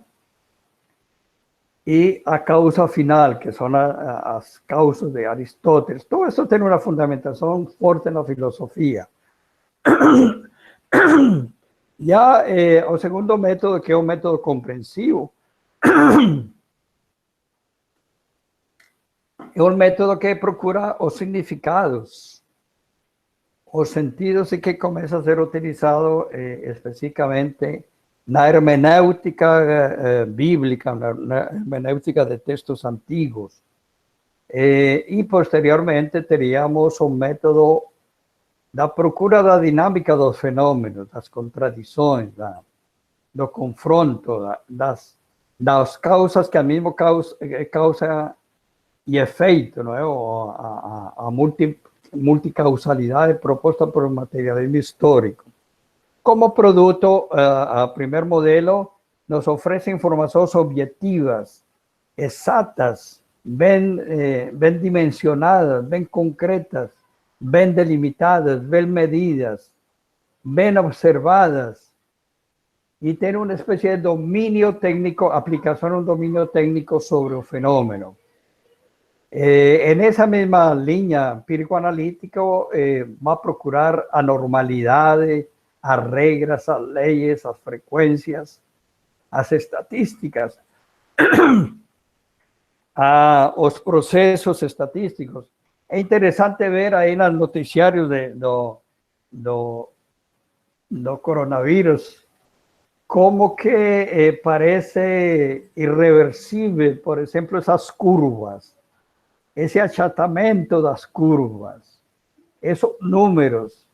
e a causa final, que são as causas de Aristóteles. Todo isso tem uma fundamentação forte na filosofia. Já o segundo método, que é o método compreensivo, é um método que procura os significados, os sentidos, e que começa a ser utilizado especificamente na hermenêutica bíblica, na hermenêutica de textos antigos. E posteriormente teríamos um método da procura da dinâmica dos fenômenos, das contradições, do confronto, das causas que a mesma causa e efeito, não é? A multicausalidade proposta por o materialismo histórico. Como produto, o primeiro modelo nos oferece informações objetivas, exatas, bem dimensionadas, bem concretas, bem delimitadas, bem medidas, bem observadas, e tem uma espécie de domínio técnico, aplicação de um domínio técnico sobre o fenômeno. Nessa mesma linha empírico-analítico, vai procurar a normalidade, as regras, as leis, as frequências, as estatísticas, os processos estatísticos. É interessante ver aí nos noticiários do coronavírus como que parece irreversível, por exemplo, essas curvas, esse achatamento das curvas, esses números.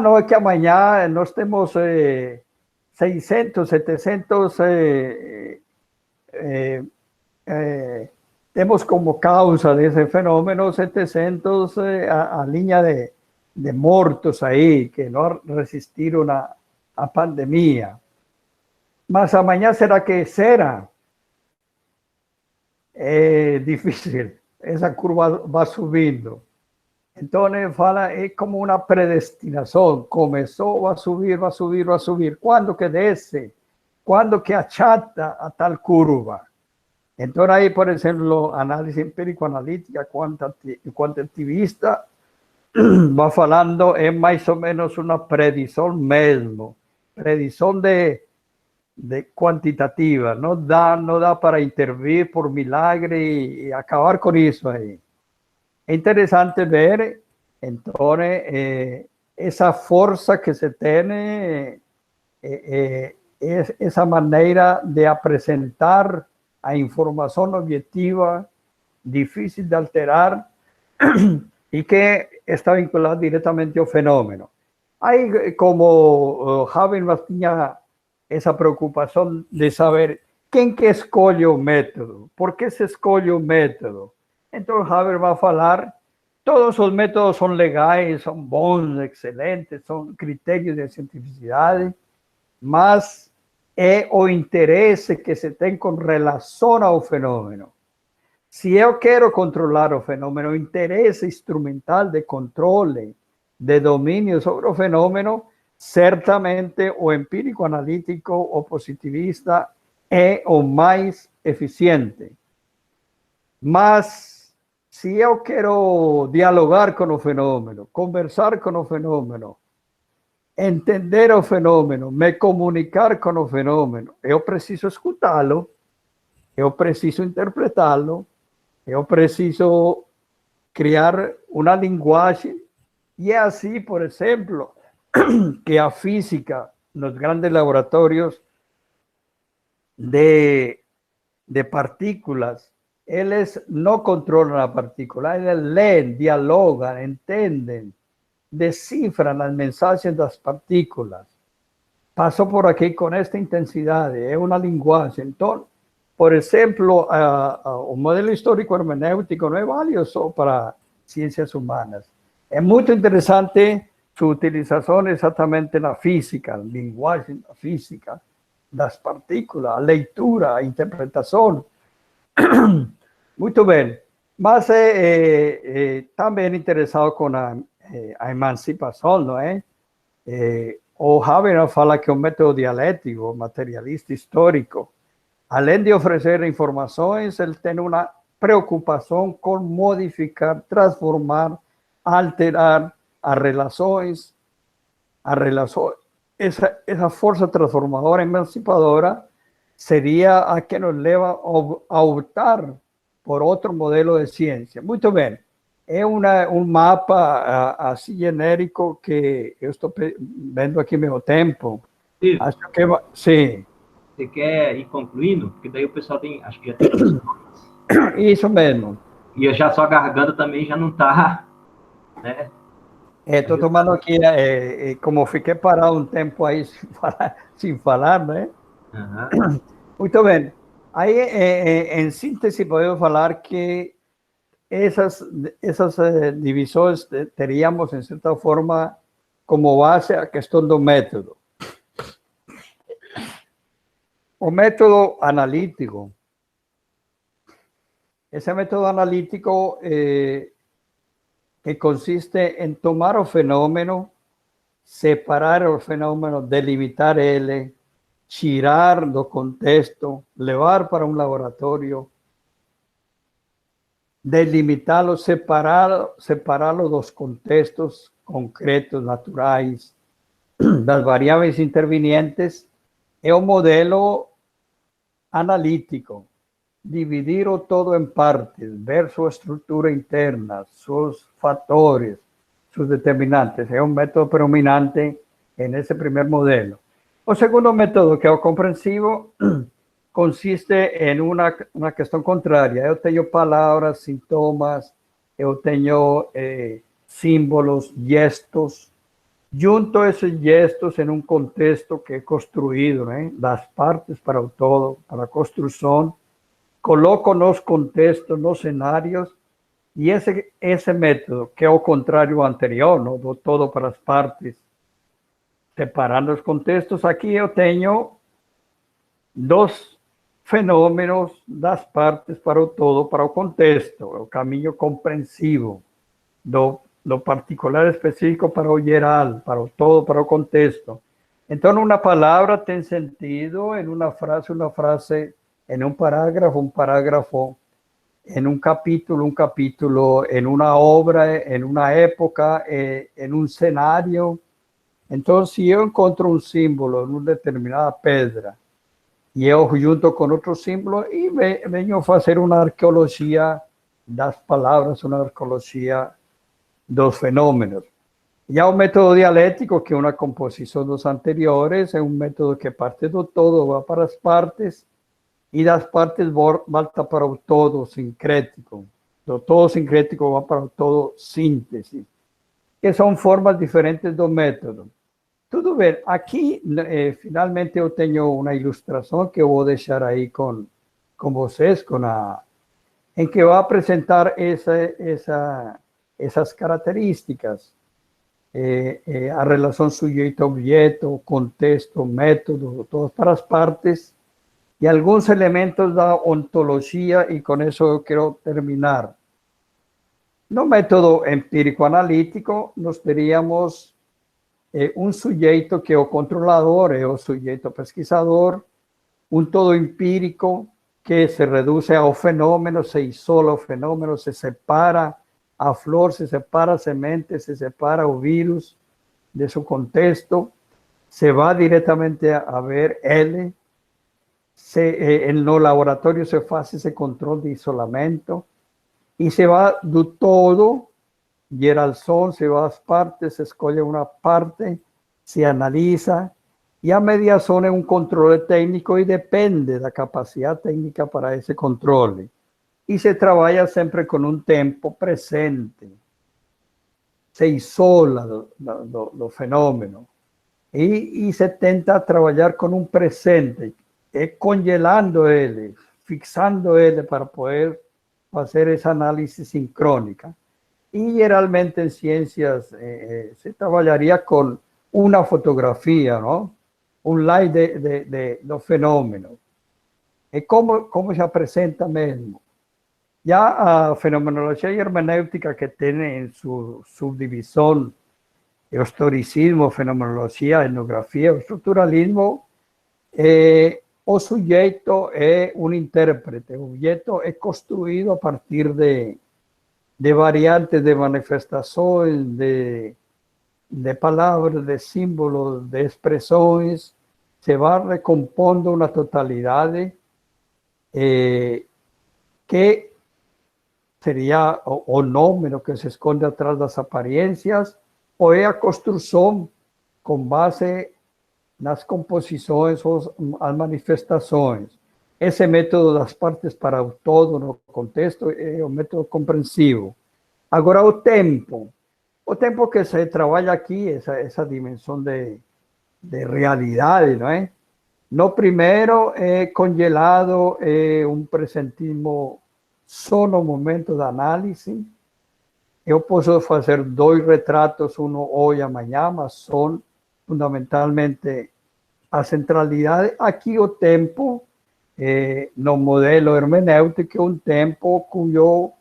Não, é que amanhã nós temos 600, 700, temos como causa desse fenômeno 700, a linha de mortos aí, que não resistiram à pandemia. Mas amanhã será que será? É difícil, essa curva vai subindo. Então, ele fala, é como uma predestinação. Começou, vai subir, vai subir, vai subir. Quando que desce? Quando que achata a tal curva? Então, aí, por exemplo, análise empírico-analítica quantitativista vai falando, é mais ou menos uma predição mesmo. Predição de quantitativa. Não dá para intervir por milagre e acabar com isso aí. É interessante ver, então, essa força que se tem, essa maneira de apresentar a informação objetiva, difícil de alterar, e que está vinculada diretamente ao fenômeno. Aí, como Habermas tinha essa preocupação de saber quem que escolhe o método, por que se escolhe o método. Então, Habermas vai falar, todos os métodos são legais, são bons, excelentes, são critérios de cientificidade, mas é o interesse que se tem com relação ao fenômeno. Se eu quero controlar o fenômeno, o interesse instrumental de controle, de domínio sobre o fenômeno, certamente o empírico analítico ou positivista é o mais eficiente. Mas, se eu quero dialogar com o fenômeno, conversar com o fenômeno, entender o fenômeno, me comunicar com o fenômeno, eu preciso escutá-lo, eu preciso interpretá-lo, eu preciso criar uma linguagem. E é assim, por exemplo, que a física, nos grandes laboratórios de partículas, eles não controlam a partícula, eles leem, dialogam, entendem, descifran as mensagens das partículas. Passou por aqui com esta intensidade, é uma linguagem. Então, por exemplo, o modelo histórico hermenêutico não é válido só para ciências humanas. É muito interessante sua utilização exatamente na física, linguagem da física, das partículas, a leitura, a interpretação. Muito bem. Mas também interessado com a emancipação, não é? O Habermas fala que o método dialético, materialista histórico, além de oferecer informações, ele tem uma preocupação com modificar, transformar, alterar as relações. Essa força transformadora, emancipadora, seria a que nos leva a optar por outro modelo de ciência. Muito bem. É um mapa assim genérico que eu estou vendo aqui meu tempo. Isso. Acho que sim. Você quer ir concluindo? Porque daí o pessoal tem, acho que já tem... Isso mesmo. E já sua garganta também já não está, né? Estou tomando aqui, como fiquei parado um tempo aí sem falar, né? Uhum. Muito bem. Aí, em síntese, podemos falar que essas divisões teríamos, em certa forma, como base a questão do método. O método analítico. Esse método analítico que consiste em tomar o fenômeno, separar o fenômeno, delimitar ele, tirar do contexto, levar para um laboratório, delimitá-lo, separá-lo dos contextos concretos, naturais, das variáveis intervenientes, é o modelo analítico. Dividir o todo em partes, ver sua estrutura interna, seus fatores, seus determinantes. É um método predominante nesse primeiro modelo. O segundo método, que é o compreensivo, consiste em uma questão contrária. Eu tenho palavras, sintomas, eu tenho símbolos, gestos. Junto esses gestos em um contexto que é construído, né, das partes para o todo, para a construção, coloco nos contextos, nos cenários, e esse método, que é o contrário ao anterior, no, do todo para as partes, separando os contextos, aqui eu tenho dois fenômenos das partes para o todo, para o contexto, o caminho compreensivo, do particular específico para o geral, para o todo, para o contexto. Então, uma palavra tem sentido em uma frase, em um parágrafo, em um capítulo, em uma obra, em uma época, em um cenário. Então, se eu encontro um símbolo em uma determinada pedra, e eu junto com outro símbolo, e venho fazer uma arqueologia das palavras, uma arqueologia dos fenômenos. E há o método dialético, que é uma composição dos anteriores, é um método que parte do todo, vai para as partes, e das partes volta para o todo sincrético. Do todo sincrético vai para o todo síntese, que são formas diferentes do método. Tudo bem, aqui finalmente eu tenho uma ilustração que eu vou deixar aí com vocês, em que vai apresentar essas características, a relação sujeito-objeto, contexto, método, todas para as partes, e alguns elementos da ontologia, e com isso eu quero terminar. No método empírico-analítico, nós teríamos um sujeito que é o controlador, é o sujeito pesquisador, um todo empírico que se reduz ao fenômeno, se isola o fenômeno, se separa a flor, se separa a semente, se separa o vírus de su contexto, se va directamente a ver L, en los laboratorios se hace ese control de isolamento y se va de todo, Geraldson se va a las partes, se escoge una parte, se analiza y a mediación es un control técnico y depende de la capacidad técnica para ese control. Y se trabaja siempre con un tempo presente. Se isola los fenómenos y se tenta trabajar con un presente, congelando él, fixando él para poder hacer esa análisis sincrónica. Y generalmente en ciencias se trabajaría con una fotografía, ¿no? Un live de los fenómenos. ¿Cómo se presenta mismo? Ya a fenomenología y hermenéutica, que tiene en su subdivisión historicismo, fenomenología, etnografía, estructuralismo, o sujeto es un intérprete, o sujeto es construido a partir de variantes, de manifestaciones, de palabras, de símbolos, de expresiones, se va recompondo una totalidad que sería o nómeno que se esconde atrás de las apariencias, o es a construcción con base en las composiciones o las manifestaciones. Ese método das partes para o todo no contexto é o método comprensivo. Agora, o tempo que se trabalha aqui, essa dimensão de realidade, não é? No primeiro é congelado, um presentismo só no momento da análise. Eu posso fazer 2 retratos, um hoje e amanhã, mas são fundamentalmente a centralidade. Aqui o tempo, no modelo hermenéutico, um tempo cujo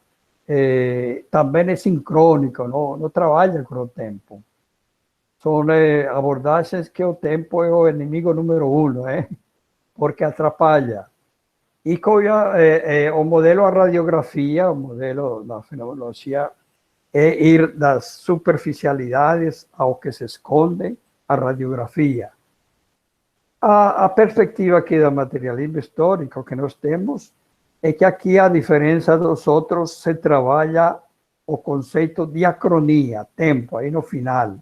também é sincrônico, não trabalha com o tempo. São abordagens que o tempo é o inimigo número 1, porque atrapalha. E o modelo a radiografia, o modelo da fenomenologia, é ir das superficialidades ao que se esconde, a radiografia. A perspectiva aqui do materialismo histórico que nós temos é que aqui, a diferença dos outros, se trabalha o conceito de acronia, tempo, aí no final,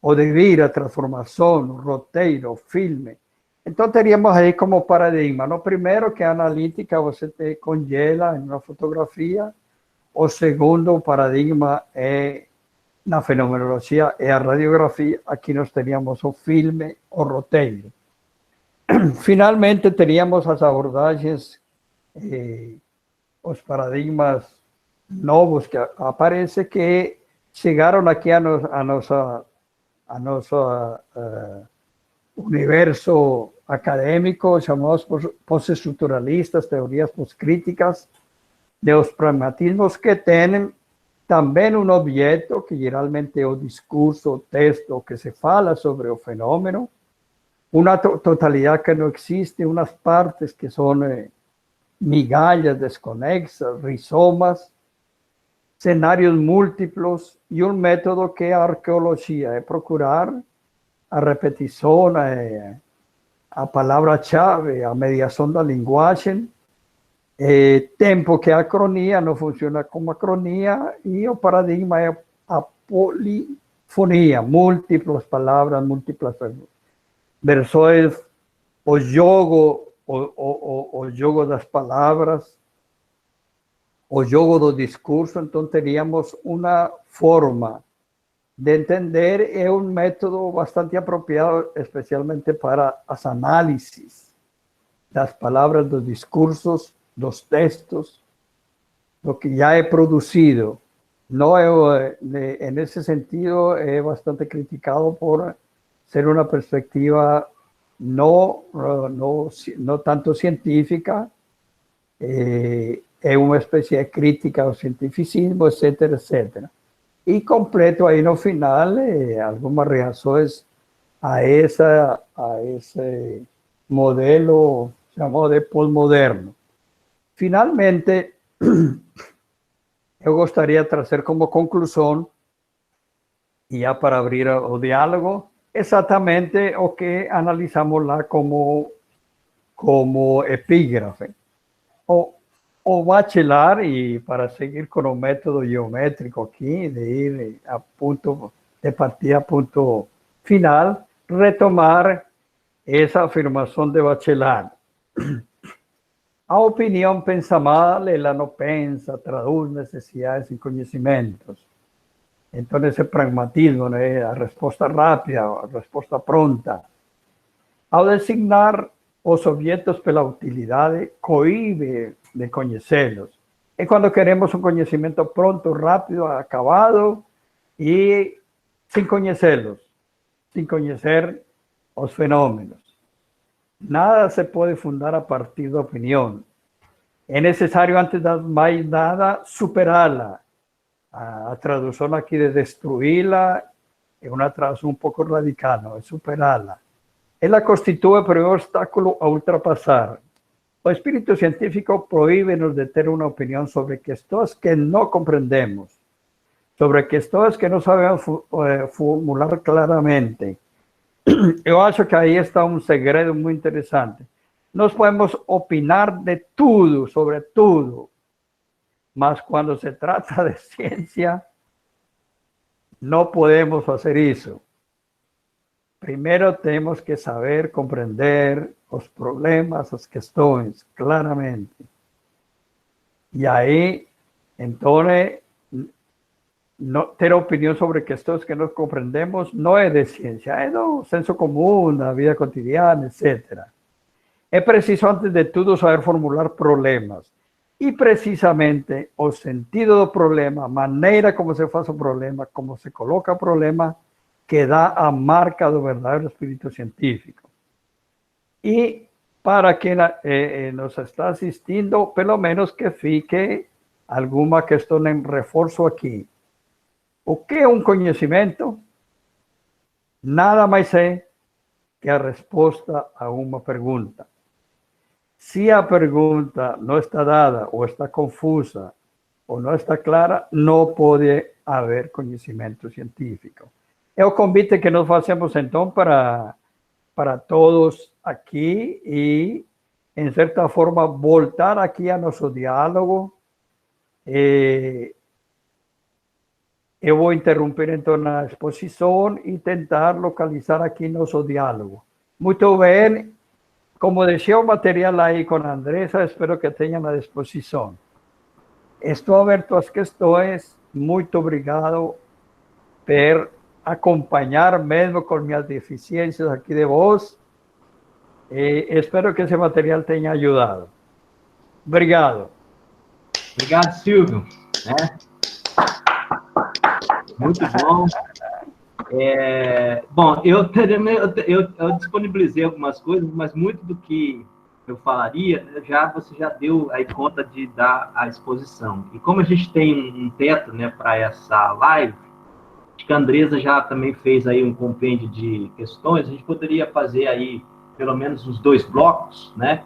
o devir, a transformação, o roteiro, o filme. Então, teríamos aí como paradigma, no primeiro, que a analítica você te congela em uma fotografia. O segundo paradigma na fenomenologia é a radiografia. Aqui nós teríamos o filme, o roteiro. Finalmente, teríamos as abordagens, os paradigmas novos que aparecem, que chegaram aqui a nosso universo acadêmico, chamados pós-estruturalistas, teorias pós-críticas, de los pragmatismos, que tienen también un objeto, que geralmente es o discurso, o texto que se fala sobre el fenómeno, una totalidad que no existe, unas partes que son migallas desconexas, rizomas, escenarios múltiplos, y un método que es arqueología, es procurar a repetición, a palabra-chave, a mediación del lenguaje. Tempo, que a acronia não funciona como acronia, e o paradigma é a polifonia, múltiplas palavras, múltiplas versões, o jogo das palavras, o jogo do discurso. Então, teríamos uma forma de entender, é um método bastante apropriado, especialmente para as análises das palavras, dos discursos, dos textos, lo que ya he producido. No, en ese sentido, es bastante criticado por ser una perspectiva no tanto científica, es una especie de crítica al cientificismo, etcétera, etcétera. Y completo ahí no final algunas reacciones a ese modelo llamado de postmoderno. Finalmente, eu gostaria de trazer como conclusão e já para abrir o diálogo, exatamente o que analisamos lá como epígrafe. O bachelar, e para seguir com o método geométrico aqui, de ir a ponto de partida a ponto final, retomar essa afirmação de Bachelard. A opinião pensa mal, ela não pensa, traduz necessidades em conhecimentos. Então, esse pragmatismo, né? A resposta rápida, a resposta pronta. Ao designar os objetos pela utilidade, coíbe de conhecê-los. É quando queremos um conhecimento pronto, rápido, acabado, e sem conhecê-los, sem conhecer os fenômenos. Nada se pode fundar a partir da opinião. É necessário, antes de mais nada, superá-la. A tradução aqui de destruí-la é uma tradução um pouco radical, não é superá-la. Ela constitui o primeiro obstáculo a ultrapassar. O espírito científico proíbe-nos de ter uma opinião sobre questões que não compreendemos, sobre questões que não sabemos formular claramente. Eu acho que aí está um segredo muito interessante. Nós podemos opinar de tudo, sobre tudo, mas quando se trata de ciência, não podemos fazer isso. Primeiro temos que saber compreender os problemas, as questões, claramente. E aí, então, ter opinião sobre questões que não compreendemos não é de ciência, é do senso comum, da vida cotidiana, etc. É preciso, antes de tudo, saber formular problemas. E, precisamente, o sentido do problema, a maneira como se faz o problema, como se coloca o problema, que dá a marca do verdadeiro espírito científico. E, para quem nos está assistindo, pelo menos que fique alguma questão em reforço aqui. O que é um conhecimento? Nada mais é que a resposta a uma pergunta. Se a pergunta não está dada, ou está confusa, ou não está clara, não pode haver conhecimento científico. É o convite que nós fazemos, então, para todos aqui e, em certa forma, voltar aqui a nosso diálogo. Eu vou interromper, então, a exposição e tentar localizar aqui nosso diálogo. Muito bem. Como deixei o material aí com a Andressa, espero que tenham à disposição. Estou aberto às questões. Muito obrigado por acompanhar, mesmo com minhas deficiências aqui de voz. Espero que esse material tenha ajudado. Obrigado. Obrigado, Silvio. Muito bom. Bom, eu disponibilizei algumas coisas, mas muito do que eu falaria, você já deu aí conta de dar a exposição. E como a gente tem um teto, né, para essa live, acho que a Andressa já também fez aí um compêndio de questões, a gente poderia fazer aí pelo menos uns 2 blocos, né,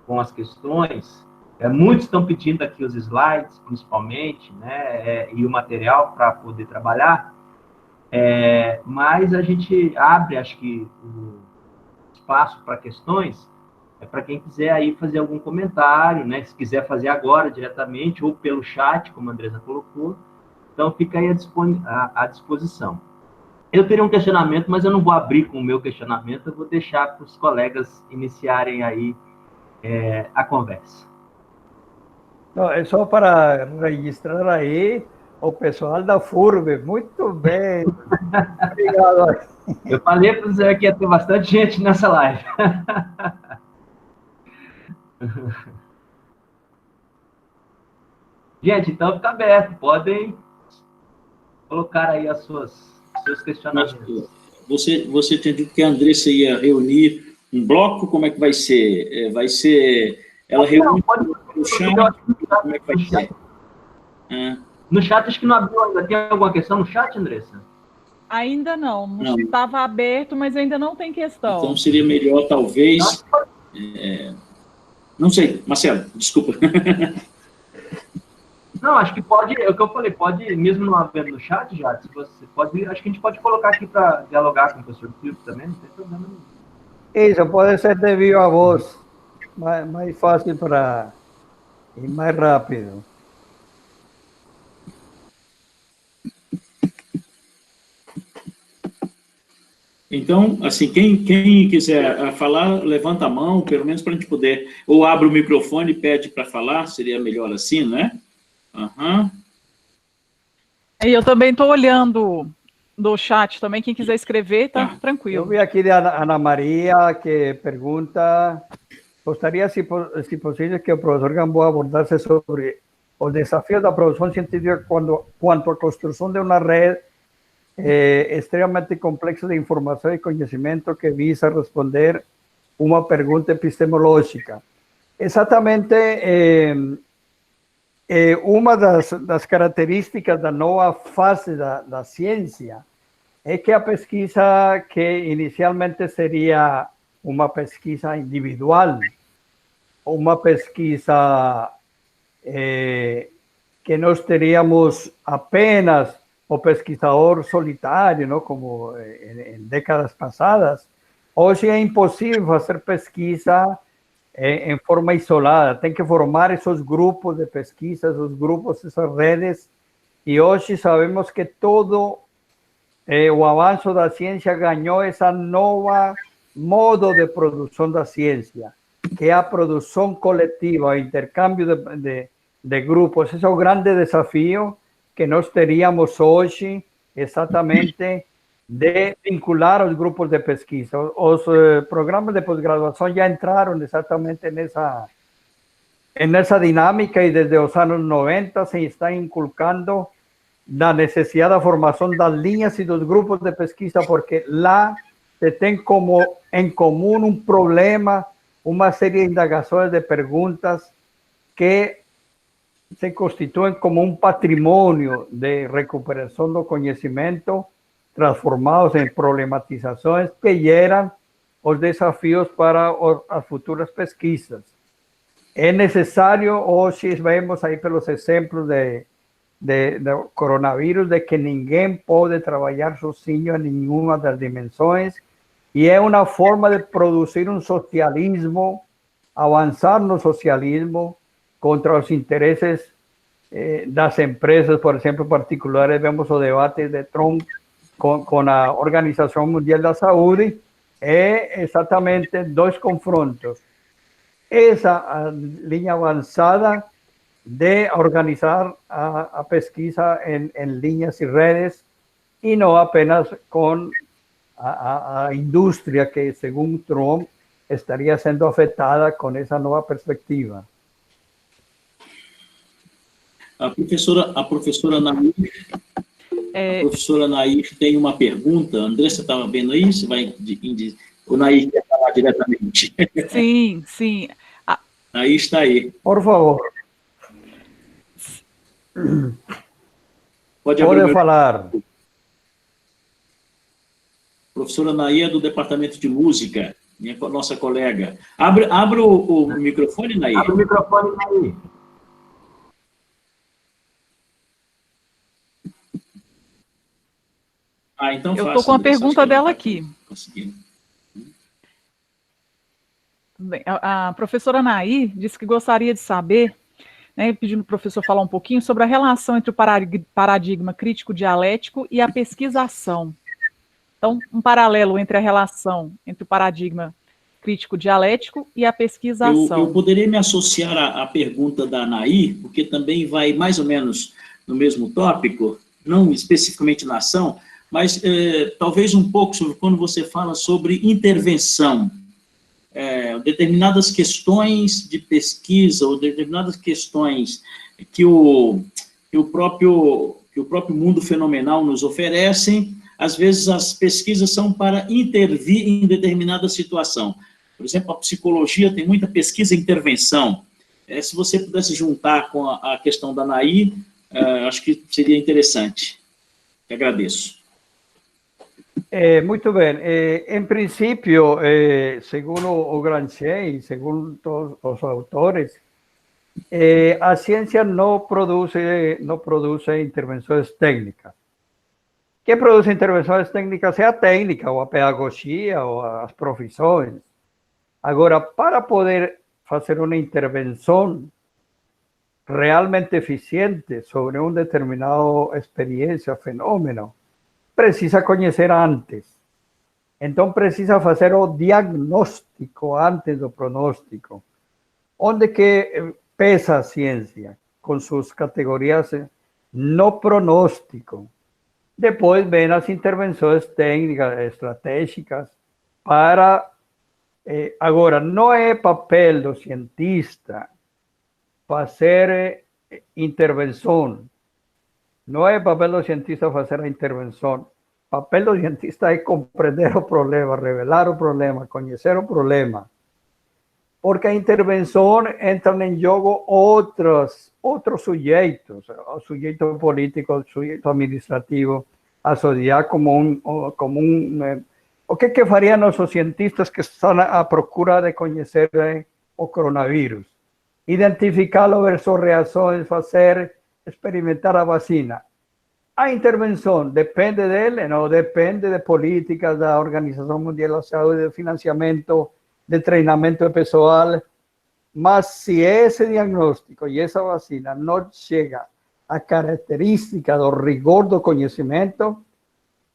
com as questões. Muitos estão pedindo aqui os slides, principalmente, né, e o material para poder trabalhar. Mas a gente abre, acho que, o espaço para questões, para quem quiser aí fazer algum comentário, né? Se quiser fazer agora, diretamente, ou pelo chat, como a Andressa colocou. Então, fica aí à disposição. Eu teria um questionamento, mas eu não vou abrir com o meu questionamento, eu vou deixar para os colegas iniciarem aí a conversa. Não, é só para registrar aí o pessoal da FURB. Muito bem. Obrigado. Eu falei para você que ia ter bastante gente nessa live. Gente, então fica aberto. Podem colocar aí seus questionamentos. Você tinha dito que a Andressa ia reunir um bloco, como é que vai ser? Vai ser... Ela reúne no chat? Como é que vai ser? No chat, acho que não abriu ainda. Tem alguma questão no chat, Andressa? Ainda não. Estava aberto, mas ainda não tem questão. Então, seria melhor, talvez... Não sei, Marcelo, desculpa. Não, acho que pode, é o que eu falei, pode, mesmo não havendo no chat, já, se você pode, acho que a gente pode colocar aqui para dialogar com o professor Silvio também, não tem problema nenhum. Isso pode ser de viva voz, mais fácil para e mais rápido. Então, assim, quem quiser falar, levanta a mão, pelo menos para a gente poder, ou abre o microfone e pede para falar, seria melhor assim, né? Uhum. E eu também estou olhando do chat também, quem quiser escrever, tá tranquilo. Eu vi aqui de Ana Maria que pergunta, gostaria, se possível, que o professor Gamboa abordasse sobre os desafios da produção científica quanto à construção de uma rede extremamente complexa de informação e conhecimento que visa responder uma pergunta epistemológica. Exatamente, uma das características da nova fase da ciência é que a pesquisa, que inicialmente seria uma pesquisa individual, uma pesquisa que nós teríamos apenas o pesquisador solitário, ¿no? Como en décadas pasadas. Hoje é impossível fazer pesquisa em forma isolada, tem que formar esses grupos de pesquisa, esses grupos, essas redes, e hoje sabemos que todo o avanço da ciência ganhou essa nova modo de produção da ciência, que é a produção coletiva, o intercâmbio de grupos. Esse é o grande desafio que nós teríamos hoje, exatamente, de vincular os grupos de pesquisa. Os programas de pós-graduação já entraram exatamente nessa dinâmica, e desde os anos 90 se está inculcando da necessidade da formação das linhas e dos grupos de pesquisa, porque lá se tem como em comum um problema, uma série de indagações, de perguntas que se constituem como um patrimônio de recuperação do conhecimento, transformados em problematizações que geram os desafios para as futuras pesquisas. É necessário, hoje vemos aí pelos exemplos do coronavírus, de que ninguém pode trabalhar sozinho em nenhuma das dimensões, e é uma forma de produzir um socialismo, avançar no socialismo, contra os interesses das empresas, por exemplo, particulares. Vemos o debate de Trump com a Organização Mundial da Saúde, é exatamente dois confrontos. Essa linha avançada de organizar a pesquisa em linhas e redes, e não apenas com a indústria que, segundo Trump, estaria sendo afetada com essa nova perspectiva. A professora Nair, a professora Nair tem uma pergunta. Andressa, estava vendo aí? Você vai, o Nair quer falar diretamente. Sim, sim. Nair está aí. Por favor. Pode falar. Professora Nair é do Departamento de Música, nossa colega. Abre o microfone, Nair. Abre o microfone, Nair. Então eu estou com a pergunta dela aqui. Consegui. Bem, a professora Nair disse que gostaria de saber, né, pedindo para o professor falar um pouquinho sobre a relação entre o paradigma crítico-dialético e a pesquisação. Então, um paralelo entre a relação entre o paradigma crítico-dialético e a pesquisação. Eu poderia me associar à pergunta da Nair, porque também vai mais ou menos no mesmo tópico, não especificamente na ação, mas talvez um pouco sobre quando você fala sobre intervenção. Determinadas questões de pesquisa, ou determinadas questões que o próprio mundo fenomenal nos oferecem, às vezes as pesquisas são para intervir em determinada situação. Por exemplo, a psicologia tem muita pesquisa e intervenção. Se você pudesse juntar com a questão da Nair, acho que seria interessante. Eu agradeço. Muito bem. Em princípio, segundo o Gramsci e segundo todos os autores, A ciencia no produce intervenciones técnicas. ¿Qué produce intervenciones técnicas? Sea técnica o a pedagogía o a profesores. Ahora, para poder hacer una intervención realmente eficiente sobre un determinado experiencia, fenómeno, precisa conocer antes. Entonces precisa hacer un diagnóstico antes del pronóstico. Onde que pesa a ciencia con sus categorías no pronóstico. Después ven las intervenciones técnicas, estratégicas, para... ahora, no es papel do cientista fazer intervenção. Não é papel do cientista fazer a intervenção. Papel do cientista é compreender o problema, revelar o problema, conhecer o problema. Porque a intervenção entram em jogo outros sujeitos, o sujeito político, o sujeito administrativo, associar o que fariam os cientistas que estão à procura de conhecer o coronavírus? Identificá-lo, ver suas reações, experimentar a vacina. A intervenção depende dele, não depende de políticas da Organização Mundial da Saúde, de financiamento, de treinamento de pessoal. Mas se esse diagnóstico e essa vacina não chega à característica do rigor do conhecimento,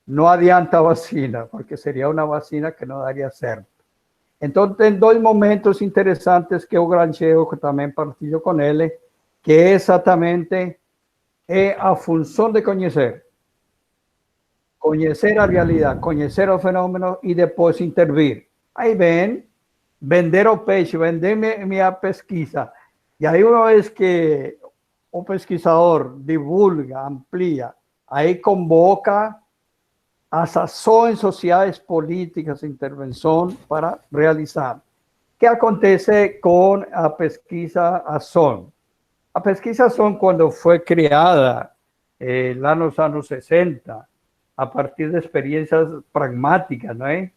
não adianta a vacina, porque seria uma vacina que não daria certo. Então, tem dois momentos interessantes que o Grancheo, que também partilho com ele, que é exatamente a função de conhecer. Conhecer a realidade, conhecer o fenômeno e depois intervir. Aí vem vender o peixe, vender minha pesquisa. E aí, uma vez que o pesquisador divulga, amplia, aí convoca as ações sociais, políticas, intervenção para realizar. O que acontece com a pesquisa-ação? A pesquisa-ação, quando foi criada lá nos anos 60, a partir de experiências pragmáticas, não é?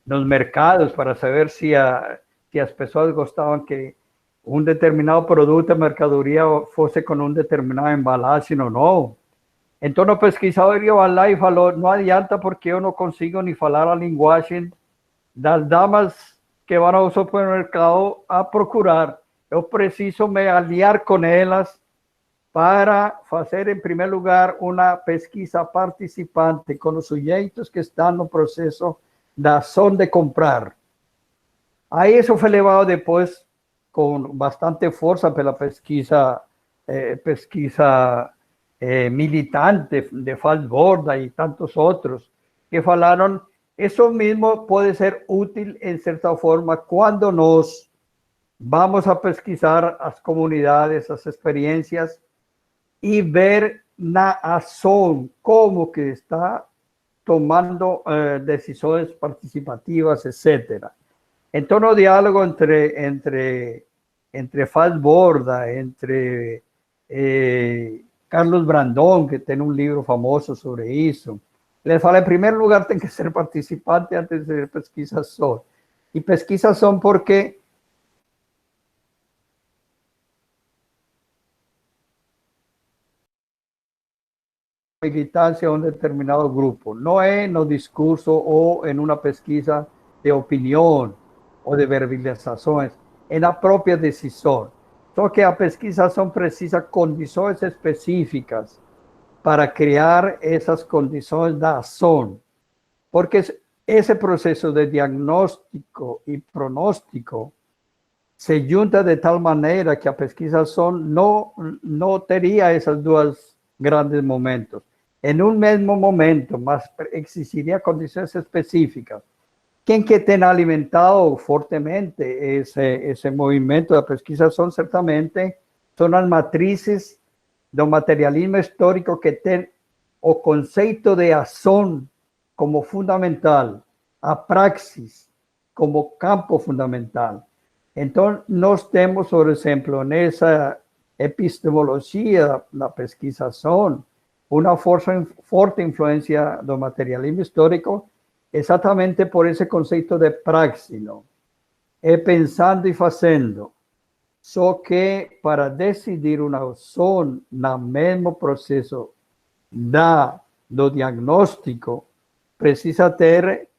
Nos mercados, para saber se as pessoas gostavam que um determinado produto de mercadoria fosse com um determinado embalagem ou não. Então, o pesquisador ia lá e falou, não adianta porque eu não consigo nem falar a linguagem das damas que vão ao supermercado a procurar. Eu preciso me aliar com elas para fazer, em primeiro lugar, uma pesquisa participante com os sujeitos que estão no processo da ação de comprar. Aí isso foi levado depois com bastante força pela pesquisa militante de Falsborda y tantos otros que falaron, eso mismo puede ser útil en cierta forma cuando nos vamos a pesquisar las comunidades, las experiencias y ver la acción, cómo que está tomando decisiones participativas, etc. Entonces, el diálogo entre Falsborda, entre Carlos Brandón, que tiene un libro famoso sobre eso. Les fala, en primer lugar, tienen que ser participantes antes de pesquisas son. Y pesquisas son porque militancia a un determinado grupo. No es en los discursos o en una pesquisa de opinión o de verbalizaciones, en la propia decisión. Só que a pesquisação precisa condições específicas para criar essas condições da ação. Porque esse processo de diagnóstico e pronóstico se junta de tal maneira que a pesquisação não teria esses dois grandes momentos. Em um mesmo momento, mas existiria condições específicas. Quem que tem alimentado fortemente esse movimento da pesquisação, certamente, são as matrizes do materialismo histórico que tem o conceito de ação como fundamental, a praxis como campo fundamental. Então, nós temos, por exemplo, nessa epistemologia da pesquisação, uma forte influência do materialismo histórico, exatamente por ese concepto de praxis, ¿no? Pensando y haciendo. só que para decidir uma ação no mesmo processo do diagnóstico, precisa ter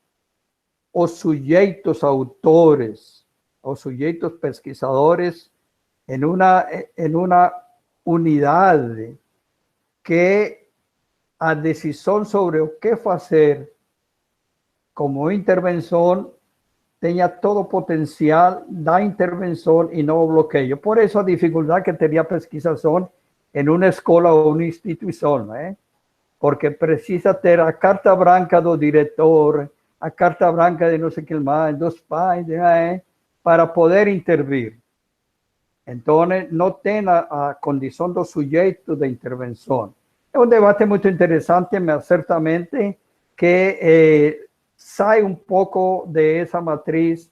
os sujeitos autores, os sujeitos pesquisadores em uma unidade que a decisão sobre o que fazer como intervenção tenha todo o potencial da intervenção e não o bloqueio. Por isso a dificuldade que teria a pesquisação em uma escola ou uma instituição, né? Porque precisa ter a carta branca do diretor, a carta branca de não sei que mais, dos pais, né? Para poder intervir. Então, não tem a condição do sujeito de intervenção. É um debate muito interessante, mas certamente que sai um pouco dessa matriz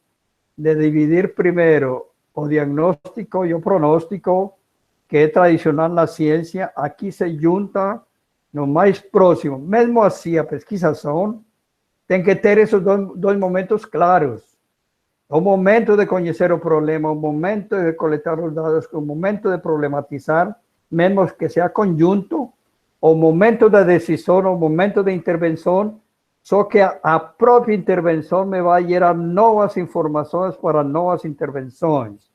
de dividir primeiro o diagnóstico e o pronóstico, que é tradicional na ciência. Aqui se junta no mais próximo. Mesmo assim, a pesquisação tem que ter esses dois momentos claros. O momento de conhecer o problema, o momento de coletar os dados, o momento de problematizar, mesmo que seja conjunto, o momento da decisão, o momento de intervenção, só que a própria intervenção me vai gerar novas informações para novas intervenções.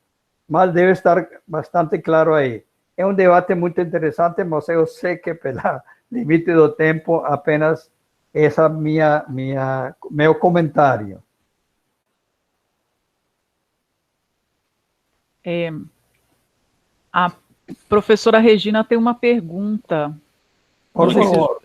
Mas deve estar bastante claro aí. É um debate muito interessante, mas eu sei que pela limite do tempo, apenas essa meu comentário. A professora Regina tem uma pergunta. Por favor.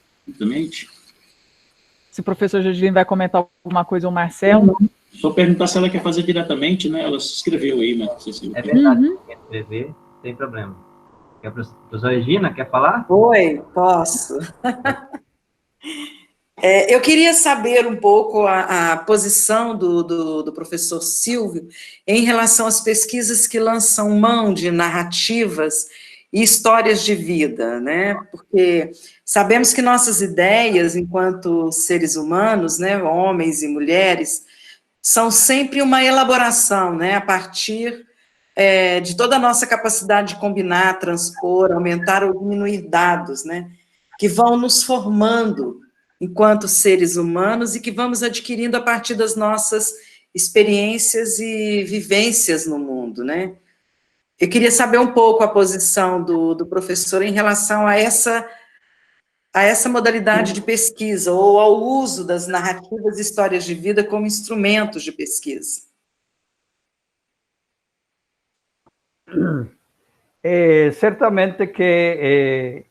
Se o professor Regina vai comentar alguma coisa, o Marcelo. Só perguntar se ela quer fazer diretamente, né? Ela se inscreveu aí, mas não sei se... É verdade, quer escrever, sem problema. A professora Regina, quer falar? Oi, posso. Eu queria saber um pouco a posição do professor Silvio em relação às pesquisas que lançam mão de narrativas e histórias de vida, né? Porque sabemos que nossas ideias, enquanto seres humanos, né, homens e mulheres, são sempre uma elaboração, né, a partir de toda a nossa capacidade de combinar, transpor, aumentar ou diminuir dados, né, que vão nos formando enquanto seres humanos e que vamos adquirindo a partir das nossas experiências e vivências no mundo, né? Eu queria saber um pouco a posição do professor em relação a essa modalidade de pesquisa, ou ao uso das narrativas e histórias de vida como instrumentos de pesquisa. Certamente que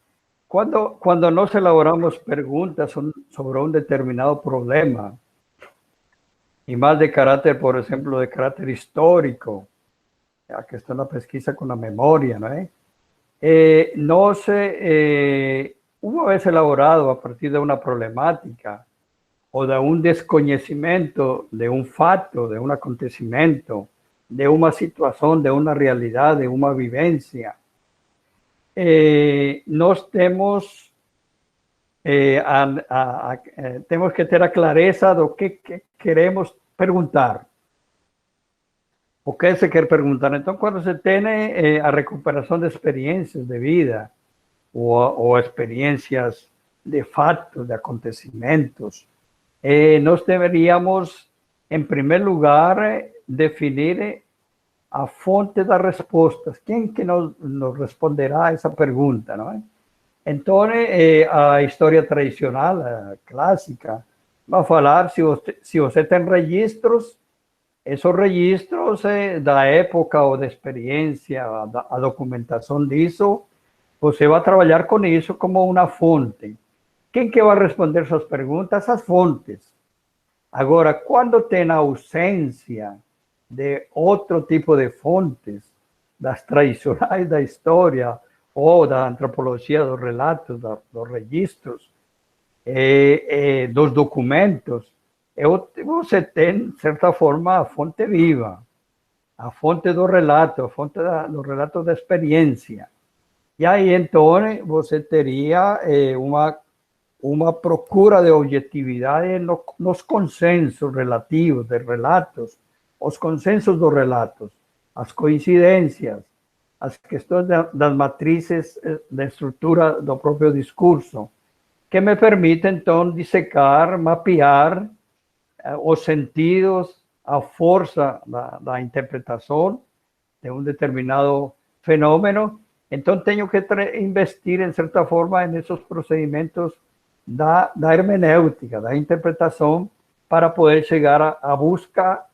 quando nós elaboramos perguntas sobre um determinado problema, e mais de caráter, por exemplo, de caráter histórico, a questão da pesquisa com a memória, não é? Nós, uma vez elaborado a partir de uma problemática ou de um desconhecimento de um fato, de um acontecimento, de uma situação, de uma realidade, de uma vivência, nós temos temos que ter a clareza do que queremos perguntar. O que se quer perguntar? Então, quando se tem a recuperação de experiências de vida ou experiências de fato, de acontecimentos, nós deveríamos, em primeiro lugar, definir a fonte das respostas. Quem que nos responderá a essa pergunta, não é? Então, a história tradicional, a clássica, vai falar se você tem registros, esses registros da época ou da experiência, a documentação disso, você vai trabalhar com isso como uma fonte. Quem que vai responder essas perguntas? As fontes. Agora, quando tem a ausência de outro tipo de fontes, das tradicionais da história ou da antropologia dos relatos, dos registros, dos documentos, você tem, de certa forma, a fonte viva, a fonte do relato, a fonte do relato da experiência. E aí, então, você teria uma procura de objetividade nos consensos relativos de relatos, os consensos dos relatos, as coincidências, as questões das matrizes da estrutura do próprio discurso, que me permite, então, dissecar, mapear os sentidos, a força da interpretação de um determinado fenômeno. Então, tenho que investir, em certa forma, nesses procedimentos da hermenêutica, da interpretação, para poder chegar à busca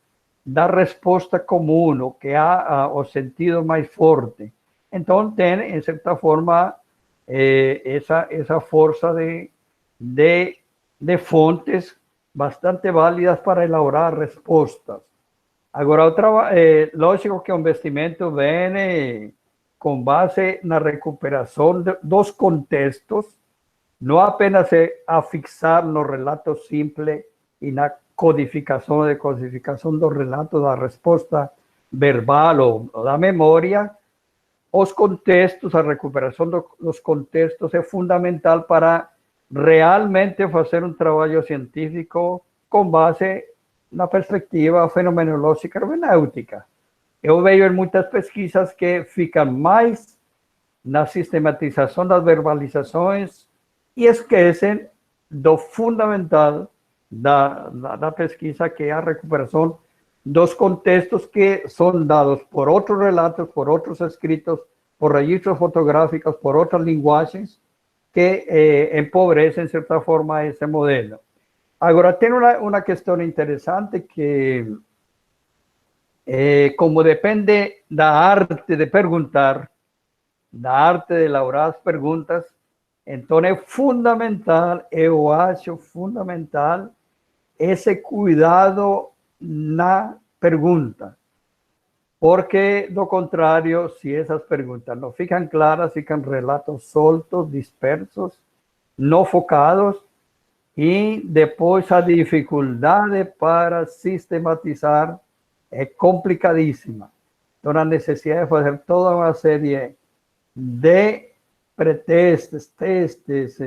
da resposta comum, o que há o sentido mais forte. Então, tem, em certa forma, essa força de fontes bastante válidas para elaborar respostas. Agora, lógico que o investimento vem com base na recuperação dos contextos, não apenas a fixar no relato simples e na codificação do relato, da resposta verbal ou da memória. Os contextos, a recuperação dos contextos é fundamental para realmente fazer um trabalho científico com base na perspectiva fenomenológica hermenêutica. Eu vejo em muitas pesquisas que ficam mais na sistematização das verbalizações e esquecem do fundamental da pesquisa, que é a recuperação dos contextos que são dados por outros relatos, por outros escritos, por registros fotográficos, por outras linguagens, que empobrecem, de certa forma, esse modelo. Agora, tem uma questão interessante que, como depende da arte de perguntar, da arte de elaborar as perguntas, então é fundamental, eu acho fundamental, esse cuidado na pergunta. Porque, do contrário, se essas perguntas não ficam claras, ficam relatos soltos, dispersos, não focados, e depois a dificuldade para sistematizar é complicadíssima. Então, a necessidade de fazer toda uma série de pretestes, testes,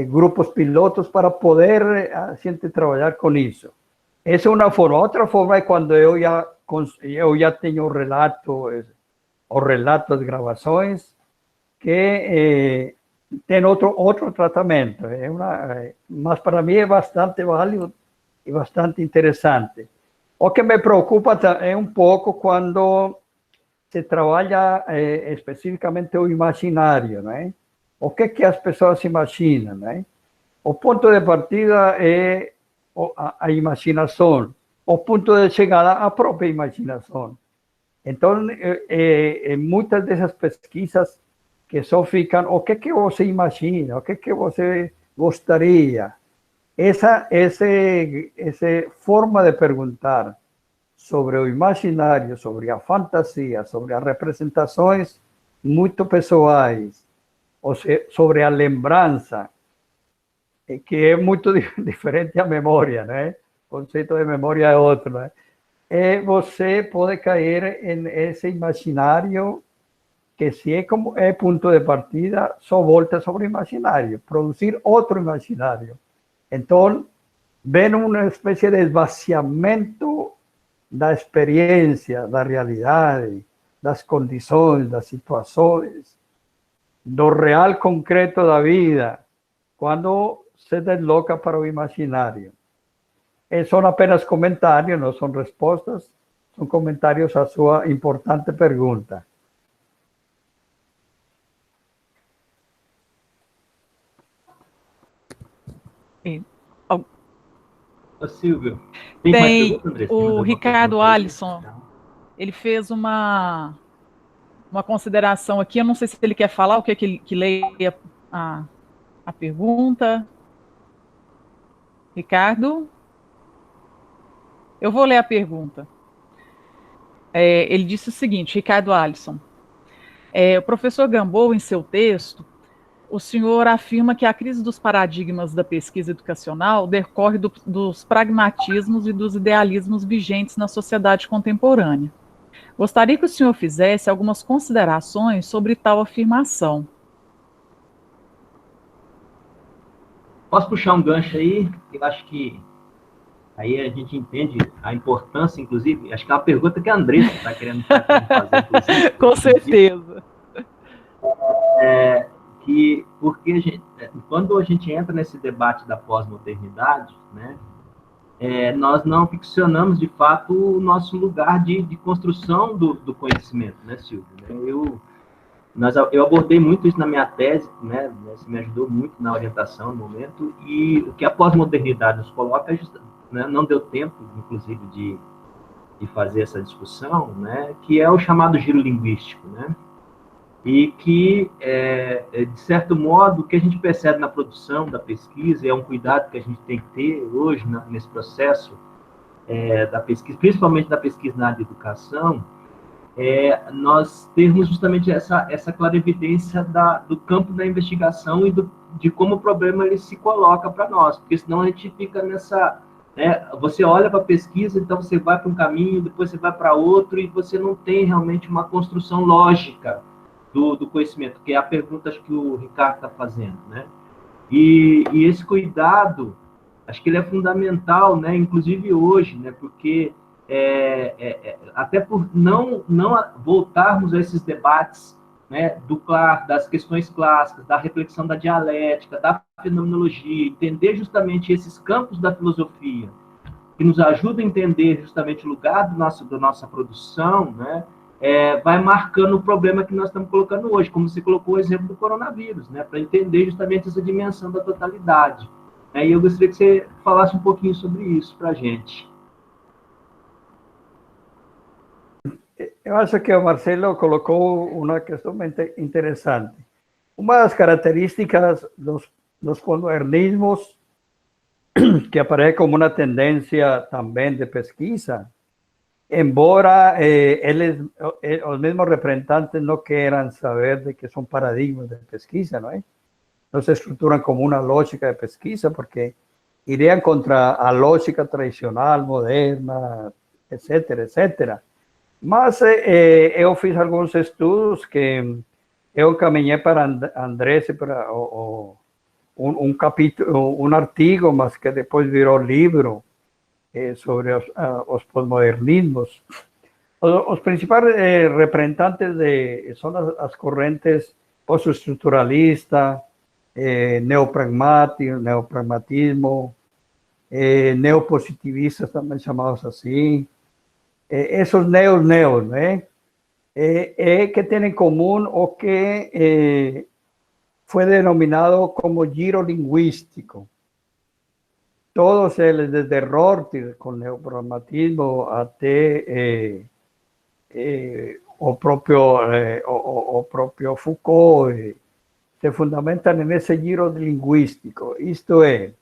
grupos pilotos para poder a gente trabalhar com isso. Essa é uma forma. Outra forma é quando eu já tenho relatos, as gravações, que tem outro tratamento. Mas para mim é bastante válido e bastante interessante. O que me preocupa é um pouco quando se trabalha especificamente o imaginário, né? O que as pessoas imaginam, né? O ponto de partida é a imaginação, o ponto de chegada a própria imaginação. Então, muitas dessas pesquisas que só ficam, o que você imagina, o que você gostaria. Essa forma de perguntar sobre o imaginário, sobre a fantasia, sobre as representações muito pessoais, ou seja, sobre a lembrança, que é muito diferente da memória, né? O conceito de memória é outro, né? Você pode cair nesse imaginário que, se é ponto de partida, só volta sobre o imaginário, produzir outro imaginário. Então, vem uma espécie de esvaziamento da experiência, da realidade, das condições, das situações, do real concreto da vida, quando se desloca para o imaginário. São apenas comentários, não são respostas, são comentários à sua importante pergunta. Silvio, tem o Ricardo Alisson, ele fez uma consideração aqui, eu não sei se ele quer falar, o que leia a pergunta. Ricardo? Eu vou ler a pergunta. Ele disse o seguinte, Ricardo Alisson, o professor Gamboa, em seu texto, o senhor afirma que a crise dos paradigmas da pesquisa educacional decorre dos pragmatismos e dos idealismos vigentes na sociedade contemporânea. Gostaria que o senhor fizesse algumas considerações sobre tal afirmação. Posso puxar um gancho aí? Eu acho que Aí a gente entende a importância, inclusive, acho que é uma pergunta que a Andressa está querendo fazer, inclusive. Com certeza. Porque quando a gente entra nesse debate da pós-modernidade, né, nós não ficcionamos, de fato, o nosso lugar de construção do conhecimento, né, Silvio? Eu abordei muito isso na minha tese, né, isso me ajudou muito na orientação no momento, e o que a pós-modernidade nos coloca, né, não deu tempo, inclusive, de fazer essa discussão, né, que é o chamado giro linguístico, né, e que, de certo modo, o que a gente percebe na produção da pesquisa, é um cuidado que a gente tem que ter hoje, nesse processo da pesquisa, principalmente da pesquisa na área de educação, nós termos justamente essa clarividência do campo da investigação e de como o problema ele se coloca para nós, porque senão a gente fica nessa... você olha para a pesquisa, então você vai para um caminho, depois você vai para outro, e você não tem realmente uma construção lógica do conhecimento, que é a pergunta que o Ricardo está fazendo, né? E esse cuidado, acho que ele é fundamental, né? Inclusive hoje, né? Porque até por não voltarmos a esses debates, né? Das questões clássicas, da reflexão da dialética, da fenomenologia, entender justamente esses campos da filosofia que nos ajudam a entender justamente o lugar da nossa produção, né? Vai marcando o problema que nós estamos colocando hoje, como você colocou o exemplo do coronavírus, né, para entender justamente essa dimensão da totalidade. E eu gostaria que você falasse um pouquinho sobre isso para a gente. Eu acho que o Marcelo colocou uma questão muito interessante. Uma das características dos modernismos, que aparece como uma tendência também de pesquisa, embora los mismos representantes no quieran saber de que son paradigmas de pesquisa, ¿no? No se estructuran como una lógica de pesquisa porque irían contra la lógica tradicional, moderna, etcétera, etcétera. Mas eu fiz alguns estudos que eu encaminhei para Andrés, para un artigo, mas que depois virou livro, sobre los posmodernismos. Los principales representantes son las corrientes postestructuralista, neopragmatismo, neopositivistas también llamados así. Esos neos, ¿no? Que tienen en común o que fue denominado como giro lingüístico. Todos eles, desde Rorty, con neopragmatismo, hasta o propio Foucault, se fundamentan en ese giro lingüístico. Isto é,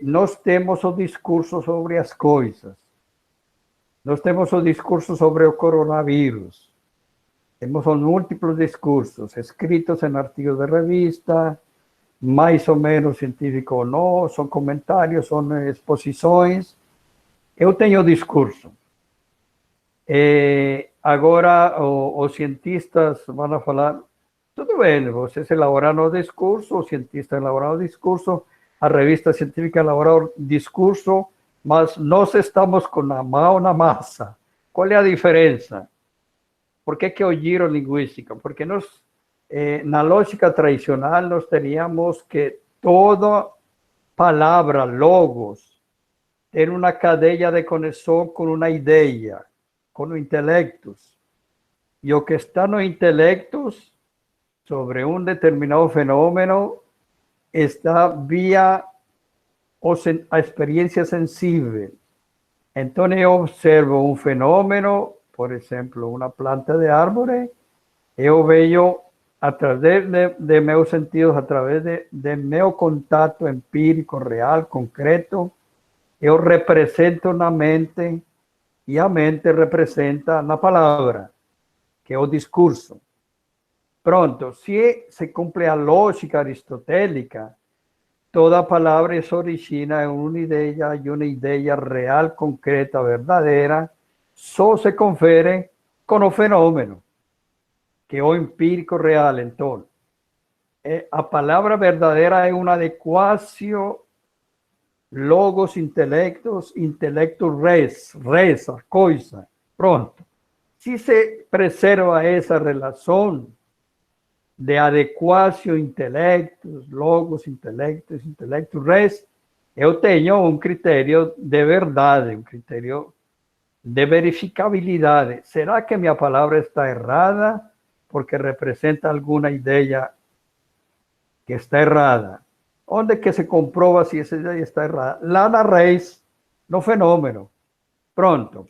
nós temos o discurso sobre as coisas, nós temos o discurso sobre o coronavírus, temos os múltiplos discursos escritos em artigos de revista, mais ou menos científico ou não, são comentários, são exposições. Eu tenho discurso. Agora, os cientistas vão falar, tudo bem, vocês elaboraram o discurso, os cientistas elaboraram o discurso, a revista científica elaborou o discurso, mas nós estamos com a mão na massa. Qual é a diferença? Por que é o giro linguístico? Porque nós, na lógica tradicional, nós teríamos que toda palavra, logos, ter uma cadeia de conexão com uma ideia, com os intelectos. E o que está nos intelectos sobre um determinado fenômeno está via a experiência sensível. Então, eu observo um fenômeno, por exemplo, uma planta de árvore, eu vejo através de meus sentidos, através de meu contato empírico, real, concreto, eu represento na mente e a mente representa na palavra, que é o discurso. Pronto, se cumpre a lógica aristotélica, toda palavra se origina em uma ideia e uma ideia real, concreta, verdadeira, só se confere com o fenômeno, que é o empírico real. Então, a palavra verdadeira é uma adequação logos, intelectos, intelectus res, a coisa. Pronto. Se se preserva essa relação de adequação intelectus, logos, intelectus, intelectus res, eu tenho um critério de verdade, um critério de verificabilidade. Será que minha palavra está errada porque representa alguma ideia que está errada? Onde que se comprova se essa ideia está errada? Lá na raiz, no fenômeno. Pronto.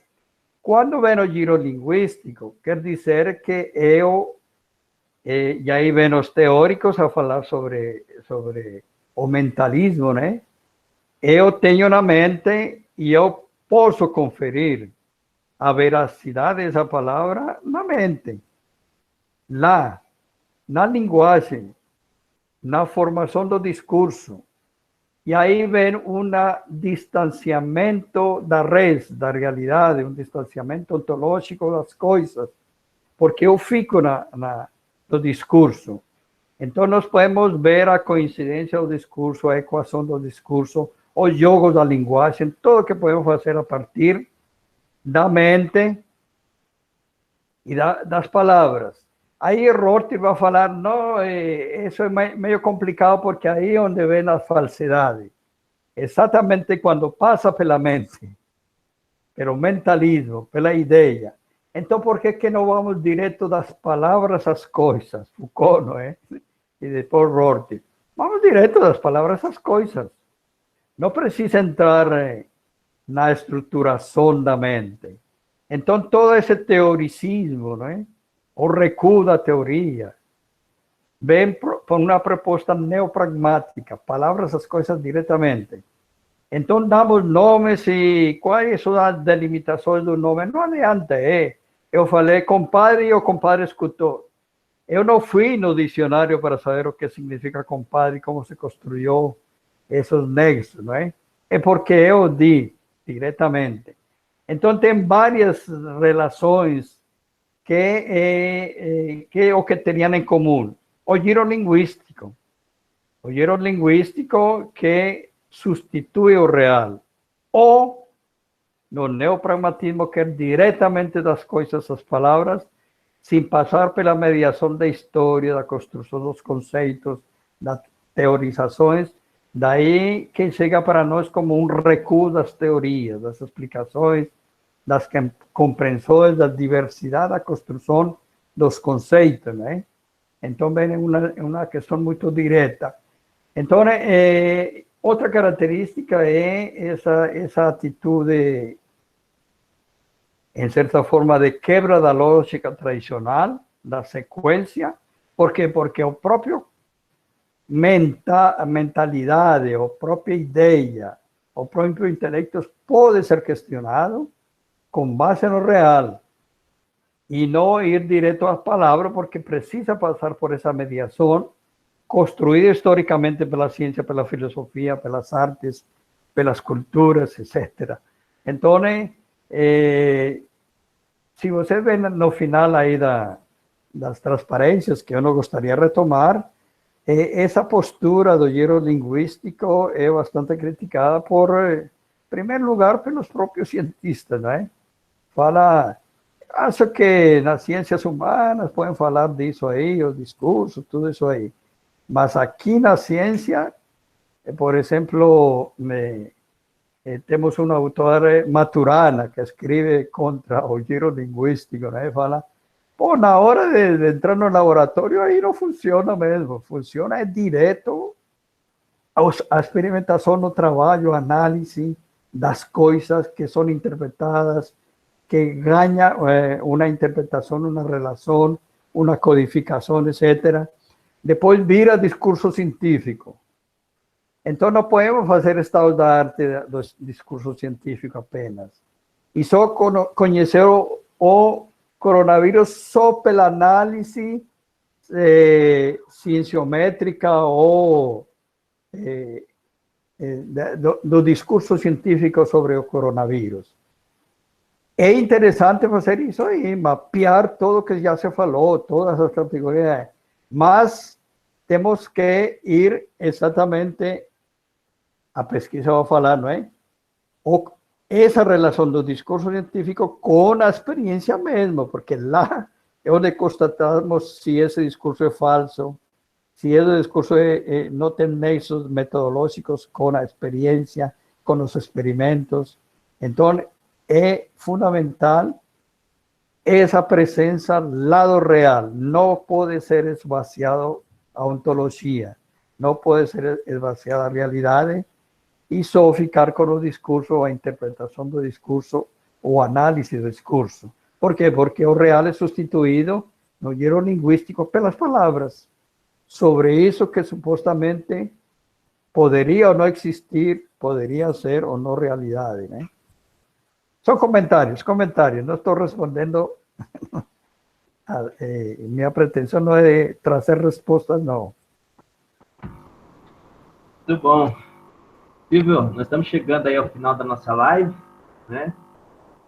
Quando vem o giro linguístico, quer dizer que eu, e aí vem os teóricos a falar sobre o mentalismo, né? Eu tenho na mente e eu posso conferir a veracidade dessa palavra na mente, lá, na linguagem, na formação do discurso. E aí vem um distanciamento da res, da realidade, um distanciamento ontológico das coisas, porque eu fico no discurso. Então, nós podemos ver a coincidência do discurso, a equação do discurso, os jogos da linguagem, tudo que podemos fazer a partir da mente e das palavras. Aí Rorty vai falar, não, isso é meio complicado porque aí é onde vem a falsidade. Exatamente quando passa pela mente, pelo mentalismo, pela ideia. Então, por que não vamos direto das palavras às coisas? Foucault, não é? E depois Rorty. Vamos direto das palavras às coisas. Não precisa entrar na estruturação da mente. Então, todo esse teoricismo, não é? O recuo da teoria, vem por uma proposta neopragmática, palavras as coisas diretamente. Então, damos nomes e quais são as delimitações do nome? Não adianta, eu falei compadre e o compadre escutou. Eu não fui no dicionário para saber o que significa compadre, como se construiu esses nexos, não é? É porque eu di diretamente. Então, tem várias relações que o que teriam em comum. O giro linguístico que substitui o real. Ou, no neopragmatismo, que é diretamente das coisas as palavras, sem passar pela mediação da história, da construção dos conceitos, das teorizações, daí que chega para nós como um recuo das teorias, das explicações, das compreensões, da diversidade da construção dos conceitos, né? Então, vem uma questão muito direta. Então, outra característica é essa atitude, em certa forma, de quebra da lógica tradicional, da sequência. Por quê? Porque o próprio mentalidade, a própria ideia, o próprio intelecto pode ser questionado com base no real e não ir direto às palavras, porque precisa passar por essa mediação construída historicamente pela ciência, pela filosofia, pelas artes, pelas culturas, etc. Então, se você vê no final aí das transparências, que eu não gostaria de retomar, essa postura do giro linguístico é bastante criticada em primeiro lugar, pelos próprios cientistas, né? Acho que nas ciências humanas podem falar disso aí, o discurso, tudo isso aí. Mas aqui na ciência, por exemplo, temos uma autora Maturana que escreve contra o giro linguístico, né? Fala, pô, na hora de entrar no laboratório aí não funciona mesmo, funciona direto a experimentação no trabalho, a análise das coisas que são interpretadas, que ganha uma interpretação, uma relação, uma codificação, etc. Depois vira discurso científico. Então, não podemos fazer estado da arte do discurso científico apenas. E só conhecer o coronavírus só pela análise cienciométrica ou do discurso científico sobre o coronavírus. É interessante fazer isso aí, mapear tudo que já se falou, todas as categorias, mas temos que ir exatamente a pesquisa vai falar, não é? Essa relação do discurso científico com a experiência mesmo, porque lá é onde constatamos se esse discurso é falso, se esse discurso não tem nexos metodológicos com a experiência, com os experimentos. Então, é fundamental essa presença lado real. Não pode ser esvaziado a ontologia, não pode ser esvaziada a realidade e só ficar com o discurso, a interpretação do discurso, o análise do discurso. Por quê? Porque o real é substituído no giro linguístico pelas palavras. Sobre isso que supostamente poderia ou não existir, poderia ser ou não realidade, né? São comentários. Não estou respondendo. Minha pretensão não é de trazer respostas, não. Muito bom. Silvio, nós estamos chegando aí ao final da nossa live, né?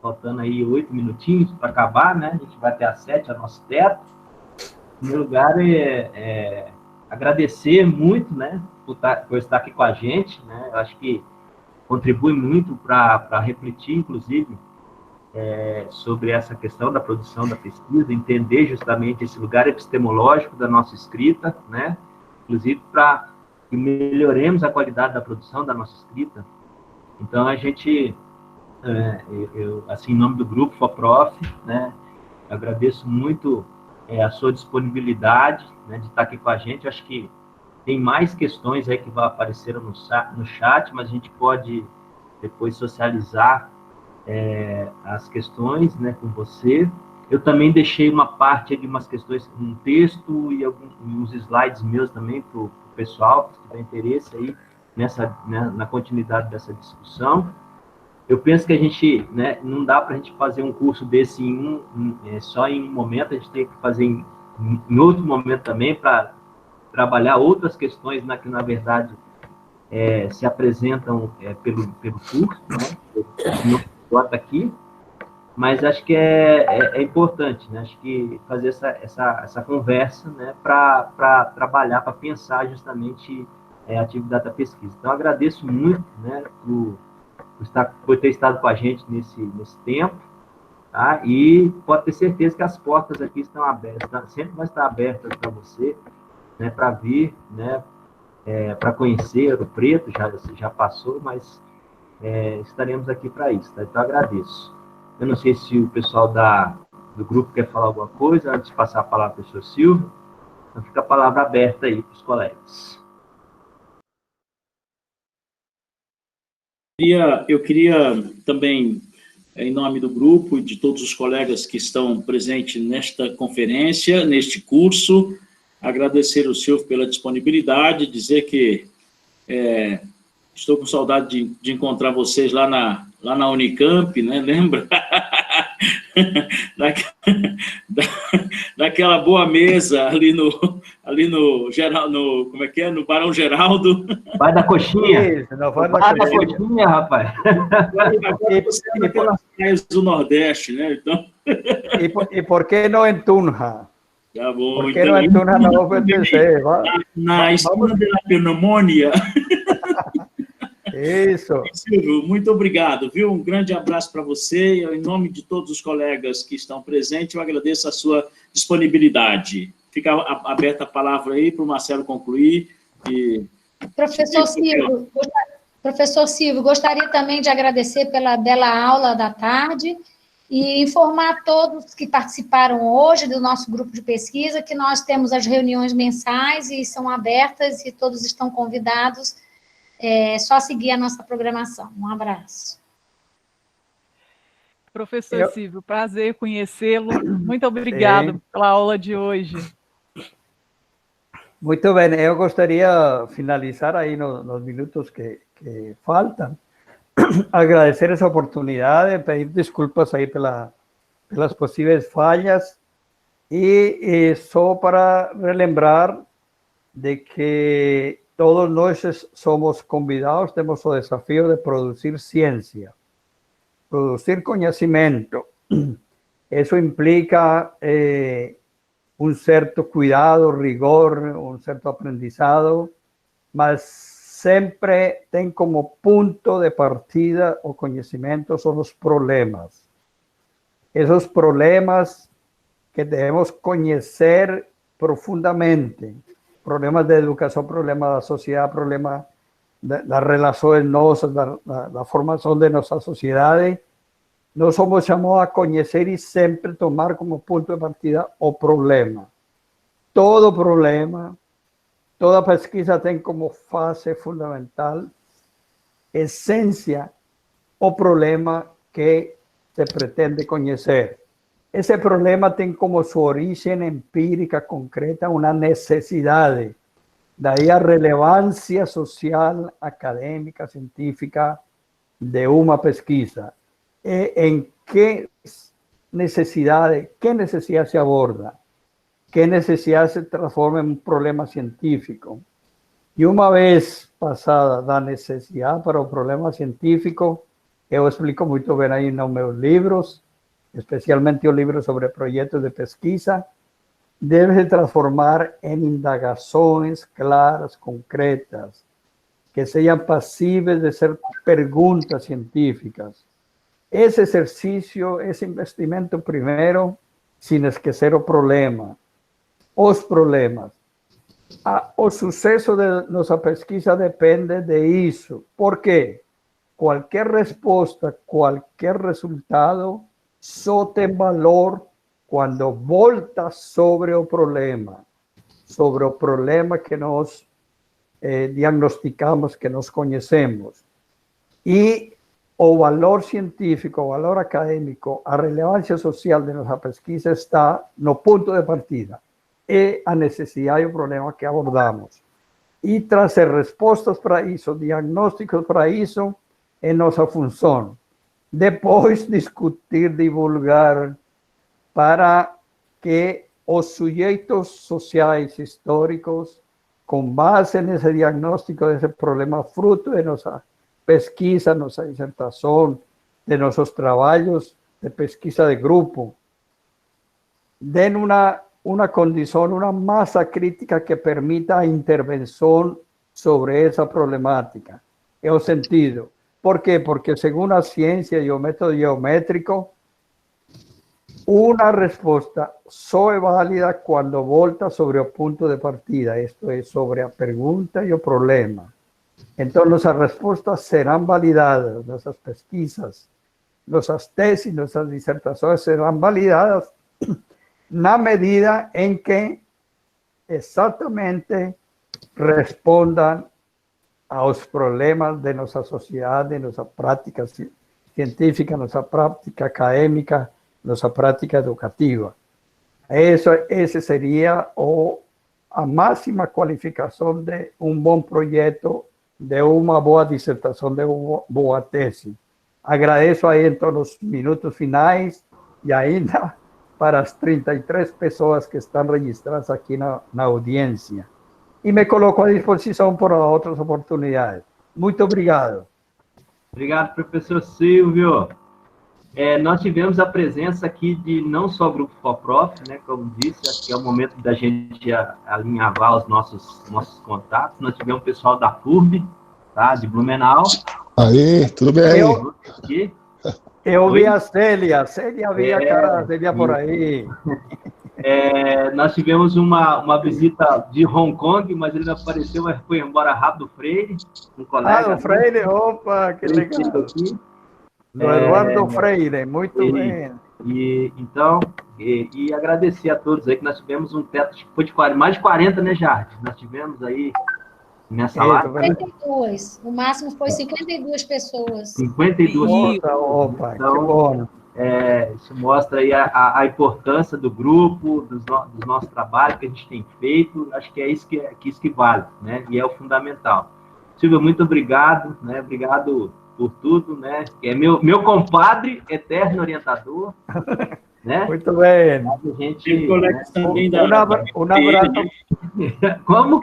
Faltando aí 8 minutinhos para acabar, né? A gente vai até às 7, é o nosso teto. Em primeiro lugar, agradecer muito, né? Por estar aqui com a gente, né? Eu acho que contribui muito para refletir, inclusive, sobre essa questão da produção da pesquisa, entender justamente esse lugar epistemológico da nossa escrita, né? Inclusive para que melhoremos a qualidade da produção da nossa escrita. Então, a gente, assim, em nome do grupo FOPROF, né, agradeço muito a sua disponibilidade, né, de estar aqui com a gente. Eu acho que tem mais questões aí que vão aparecer no chat, mas a gente pode depois socializar as questões, né, com você. Eu também deixei uma parte de umas questões, um texto e uns slides meus também para o pessoal, que tiver interesse aí na continuidade dessa discussão. Eu penso que a gente, né, não dá para a gente fazer um curso desse só em um momento, a gente tem que fazer em outro momento também para trabalhar outras questões que, na verdade, se apresentam pelo curso, né, não bota aqui, mas acho que é importante, né? Acho que fazer essa conversa, né, para trabalhar, para pensar justamente a atividade da pesquisa. Então, agradeço muito, né, por ter estado com a gente nesse tempo, tá? E pode ter certeza que as portas aqui estão abertas, sempre vão estar abertas para você, né, para vir, né, para conhecer Ouro Preto, já passou, mas estaremos aqui para isso, tá? Então, agradeço. Eu não sei se o pessoal do grupo quer falar alguma coisa, antes de passar a palavra para o professor Silvio. Então, fica a palavra aberta aí para os colegas. Eu queria também, em nome do grupo e de todos os colegas que estão presentes nesta conferência, neste curso, agradecer ao Silvio pela disponibilidade, dizer que estou com saudade de encontrar vocês lá na Unicamp, né? Lembra? Daquela boa mesa ali no como é que é? No Barão Geraldo. Vai da coxinha. Isso, não vai da coxinha, rapaz. Agora você é daquelas praias do Nordeste, né? Então... E por que não em Tunja? Tá bom. Por que não em Tunja não obedecer? Na esquina da pneumonia. Isso. Silvio, muito obrigado, viu? Um grande abraço para você. Em nome de todos os colegas que estão presentes, eu agradeço a sua disponibilidade. Fica aberta a palavra aí para o Marcelo concluir. Professor Silvio, gostaria também de agradecer pela bela aula da tarde e informar a todos que participaram hoje do nosso grupo de pesquisa que nós temos as reuniões mensais e são abertas e todos estão convidados. É só seguir a nossa programação. Um abraço. Professor Silvio, prazer conhecê-lo. Muito obrigado pela aula de hoje. Muito bem, eu gostaria de finalizar aí nos minutos que faltam, agradecer essa oportunidade, pedir desculpas aí pelas possíveis falhas e só para relembrar de que todos nós somos convidados, temos o desafio de produzir ciência, produzir conhecimento. Isso implica certo cuidado, rigor, certo aprendizado, mas sempre tem como ponto de partida o conhecimento são os problemas. Esses problemas que devemos conhecer profundamente. Problemas de educação, problemas da sociedade, problemas das relações nossas, da formação de nossa sociedade. Nós somos chamados a conhecer e sempre tomar como ponto de partida o problema. Todo problema, toda pesquisa tem como fase fundamental, essência, o problema que se pretende conhecer. Esse problema tem como sua origem empírica concreta uma necessidade. Daí a relevância social, acadêmica, científica de uma pesquisa. E em que necessidade se aborda? Que necessidade se transforma em um problema científico? E uma vez passada da necessidade para o problema científico, eu explico muito bem aí nos meus livros, especialmente o livro sobre projetos de pesquisa, deve se transformar em indagações claras, concretas, que sejam passíveis de ser perguntas científicas. Esse exercício, esse investimento primeiro, sem esquecer o problema, os problemas. O sucesso de nossa pesquisa depende disso. Por quê? Qualquer resposta, qualquer resultado, só tem valor quando volta sobre o problema que nós diagnosticamos, que nós conhecemos. E o valor científico, o valor acadêmico, a relevância social de nossa pesquisa está no ponto de partida. É a necessidade e o problema que abordamos. E trazer respostas para isso, diagnósticos para isso, é nossa função. Depois, discutir, divulgar, para que os sujeitos sociais históricos, com base nesse diagnóstico desse problema, fruto de nossa pesquisa, nossa dissertação, de nossos trabalhos de pesquisa de grupo, den uma condição, uma massa crítica que permita a intervenção sobre essa problemática. É o sentido. Por quê? Porque, segundo a ciência e o método geométrico, uma resposta só é válida quando volta sobre o ponto de partida, isto é, sobre a pergunta e o problema. Então, nossas respostas serão validadas, nossas pesquisas, nossas teses, nossas dissertações serão validadas na medida em que exatamente respondam aos problemas de nossa sociedade, nossa prática científica, nossa prática acadêmica, nossa prática educativa. Esse seria a máxima qualificação de um bom projeto, de uma boa dissertação, de uma boa tese. Agradeço aí então nos minutos finais e ainda para as 33 pessoas que estão registradas aqui na audiência. E me coloco à disposição para outras oportunidades. Muito obrigado. Obrigado, professor Silvio. Nós tivemos a presença aqui de não só o Grupo FOPROF, né, como disse, acho que é o momento da gente alinhavar os nossos contatos. Nós tivemos o pessoal da FURB, tá, de Blumenau. Aí, tudo bem? Eu vi a Célia vi a cara da Célia por aí. Nós tivemos uma visita de Hong Kong, mas ele não apareceu, mas foi embora rápido, o Freire, um colega. O Freire, opa, que legal. Aqui. Do Eduardo Freire, muito bem. Então, agradecer a todos aí, que nós tivemos um teto, foi de mais de 40, né, Jade? Nós tivemos aí nessa live. 52, o máximo foi 52 pessoas. 52 pessoas. Opa, então, que bom. Isso mostra aí a importância do grupo, do nosso trabalho que a gente tem feito. Acho que é isso que vale, né? E é o fundamental. Silvio, muito obrigado, né? Obrigado por tudo, né? Que é meu compadre, eterno orientador, né? Muito bem. A gente, teve colegas também um abraço. Como?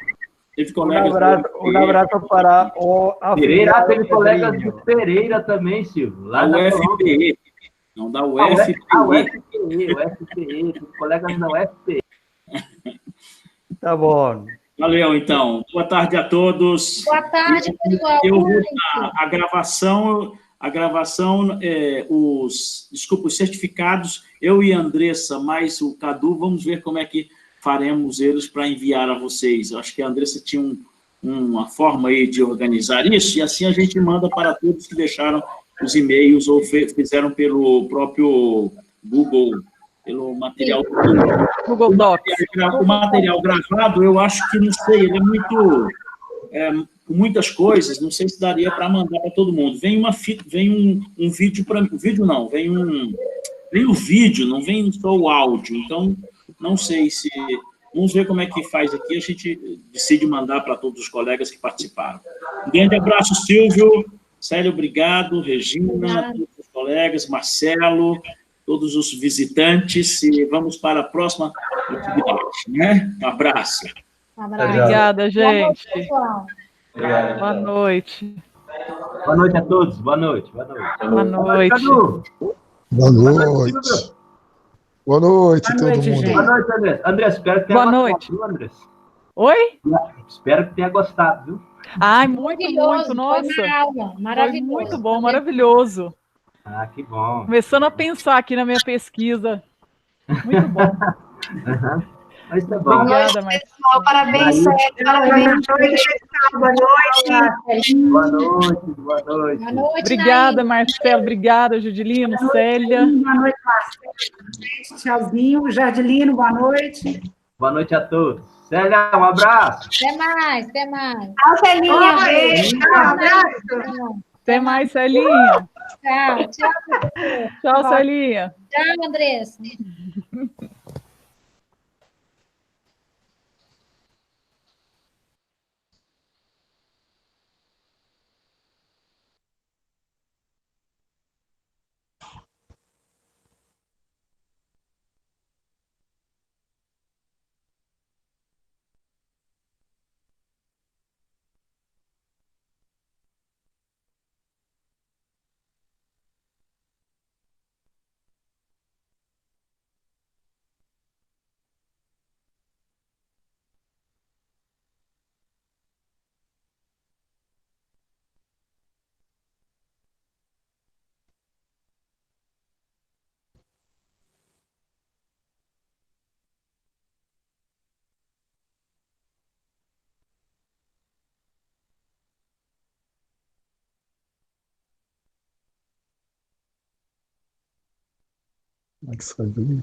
Teve colegas um abraço para o Pereira. Teve colegas de Pereira também, Silvio. Lá da na UFPE. Não, da UFPE. UFPE. Teve colegas da UFPE. Tá bom. Valeu, então. Boa tarde a todos. Boa tarde, pessoal. Eu vou Cuidem-se. a gravação, desculpa, os certificados, eu e a Andressa, mais o Cadu, vamos ver como é que faremos eles para enviar a vocês. Eu acho que a Andressa tinha uma forma aí de organizar isso, e assim a gente manda para todos que deixaram os e-mails ou fizeram pelo próprio Google, pelo material. Google Docs. O material gravado, eu acho que, não sei, ele é muito... com muitas coisas, não sei se daria para mandar para todo mundo. Vem um vídeo para mim, vídeo não, vem o vídeo, não vem só o áudio, então não sei se... Vamos ver como é que faz aqui, a gente decide mandar para todos os colegas que participaram. Um grande abraço, Silvio, Célio, obrigado, Regina, todos os colegas, Marcelo, todos os visitantes, e vamos para a próxima atividade, né? Um abraço. Um abraço. Obrigada, gente. Pessoal. Obrigado. Boa noite. Boa noite a todos. Boa noite. Boa noite. Boa noite. Cadu. Boa noite. Boa noite, todo mundo. Boa noite, André. André, espero que tenha Boa gostado, noite. viu, André? Oi? Espero que tenha gostado, viu? Ai, muito, Maravilhoso, nossa. foi uma aula, Foi maravilhoso. muito bom, maravilhoso. Ah, que bom. Começando a pensar aqui na minha pesquisa. Muito bom. Uhum. Mas tá bom. Obrigada, Marcelo. Pessoal, parabéns, Sérgio. Parabéns. Boa noite. Boa noite, boa noite. Boa noite, Obrigada, Nair. Marcelo. Obrigada, Judilino, Célia. Boa noite, Marcelo. Tchauzinho. Jardilino, boa noite. Boa noite a todos. Célia, um abraço. Até mais, até mais. Tchau, Celinha. Beijo. Tchau, abraço. Até mais, Celinha. Tchau, tchau. Tchau, Celinha. Tchau, Andressa. Como é que sai daí?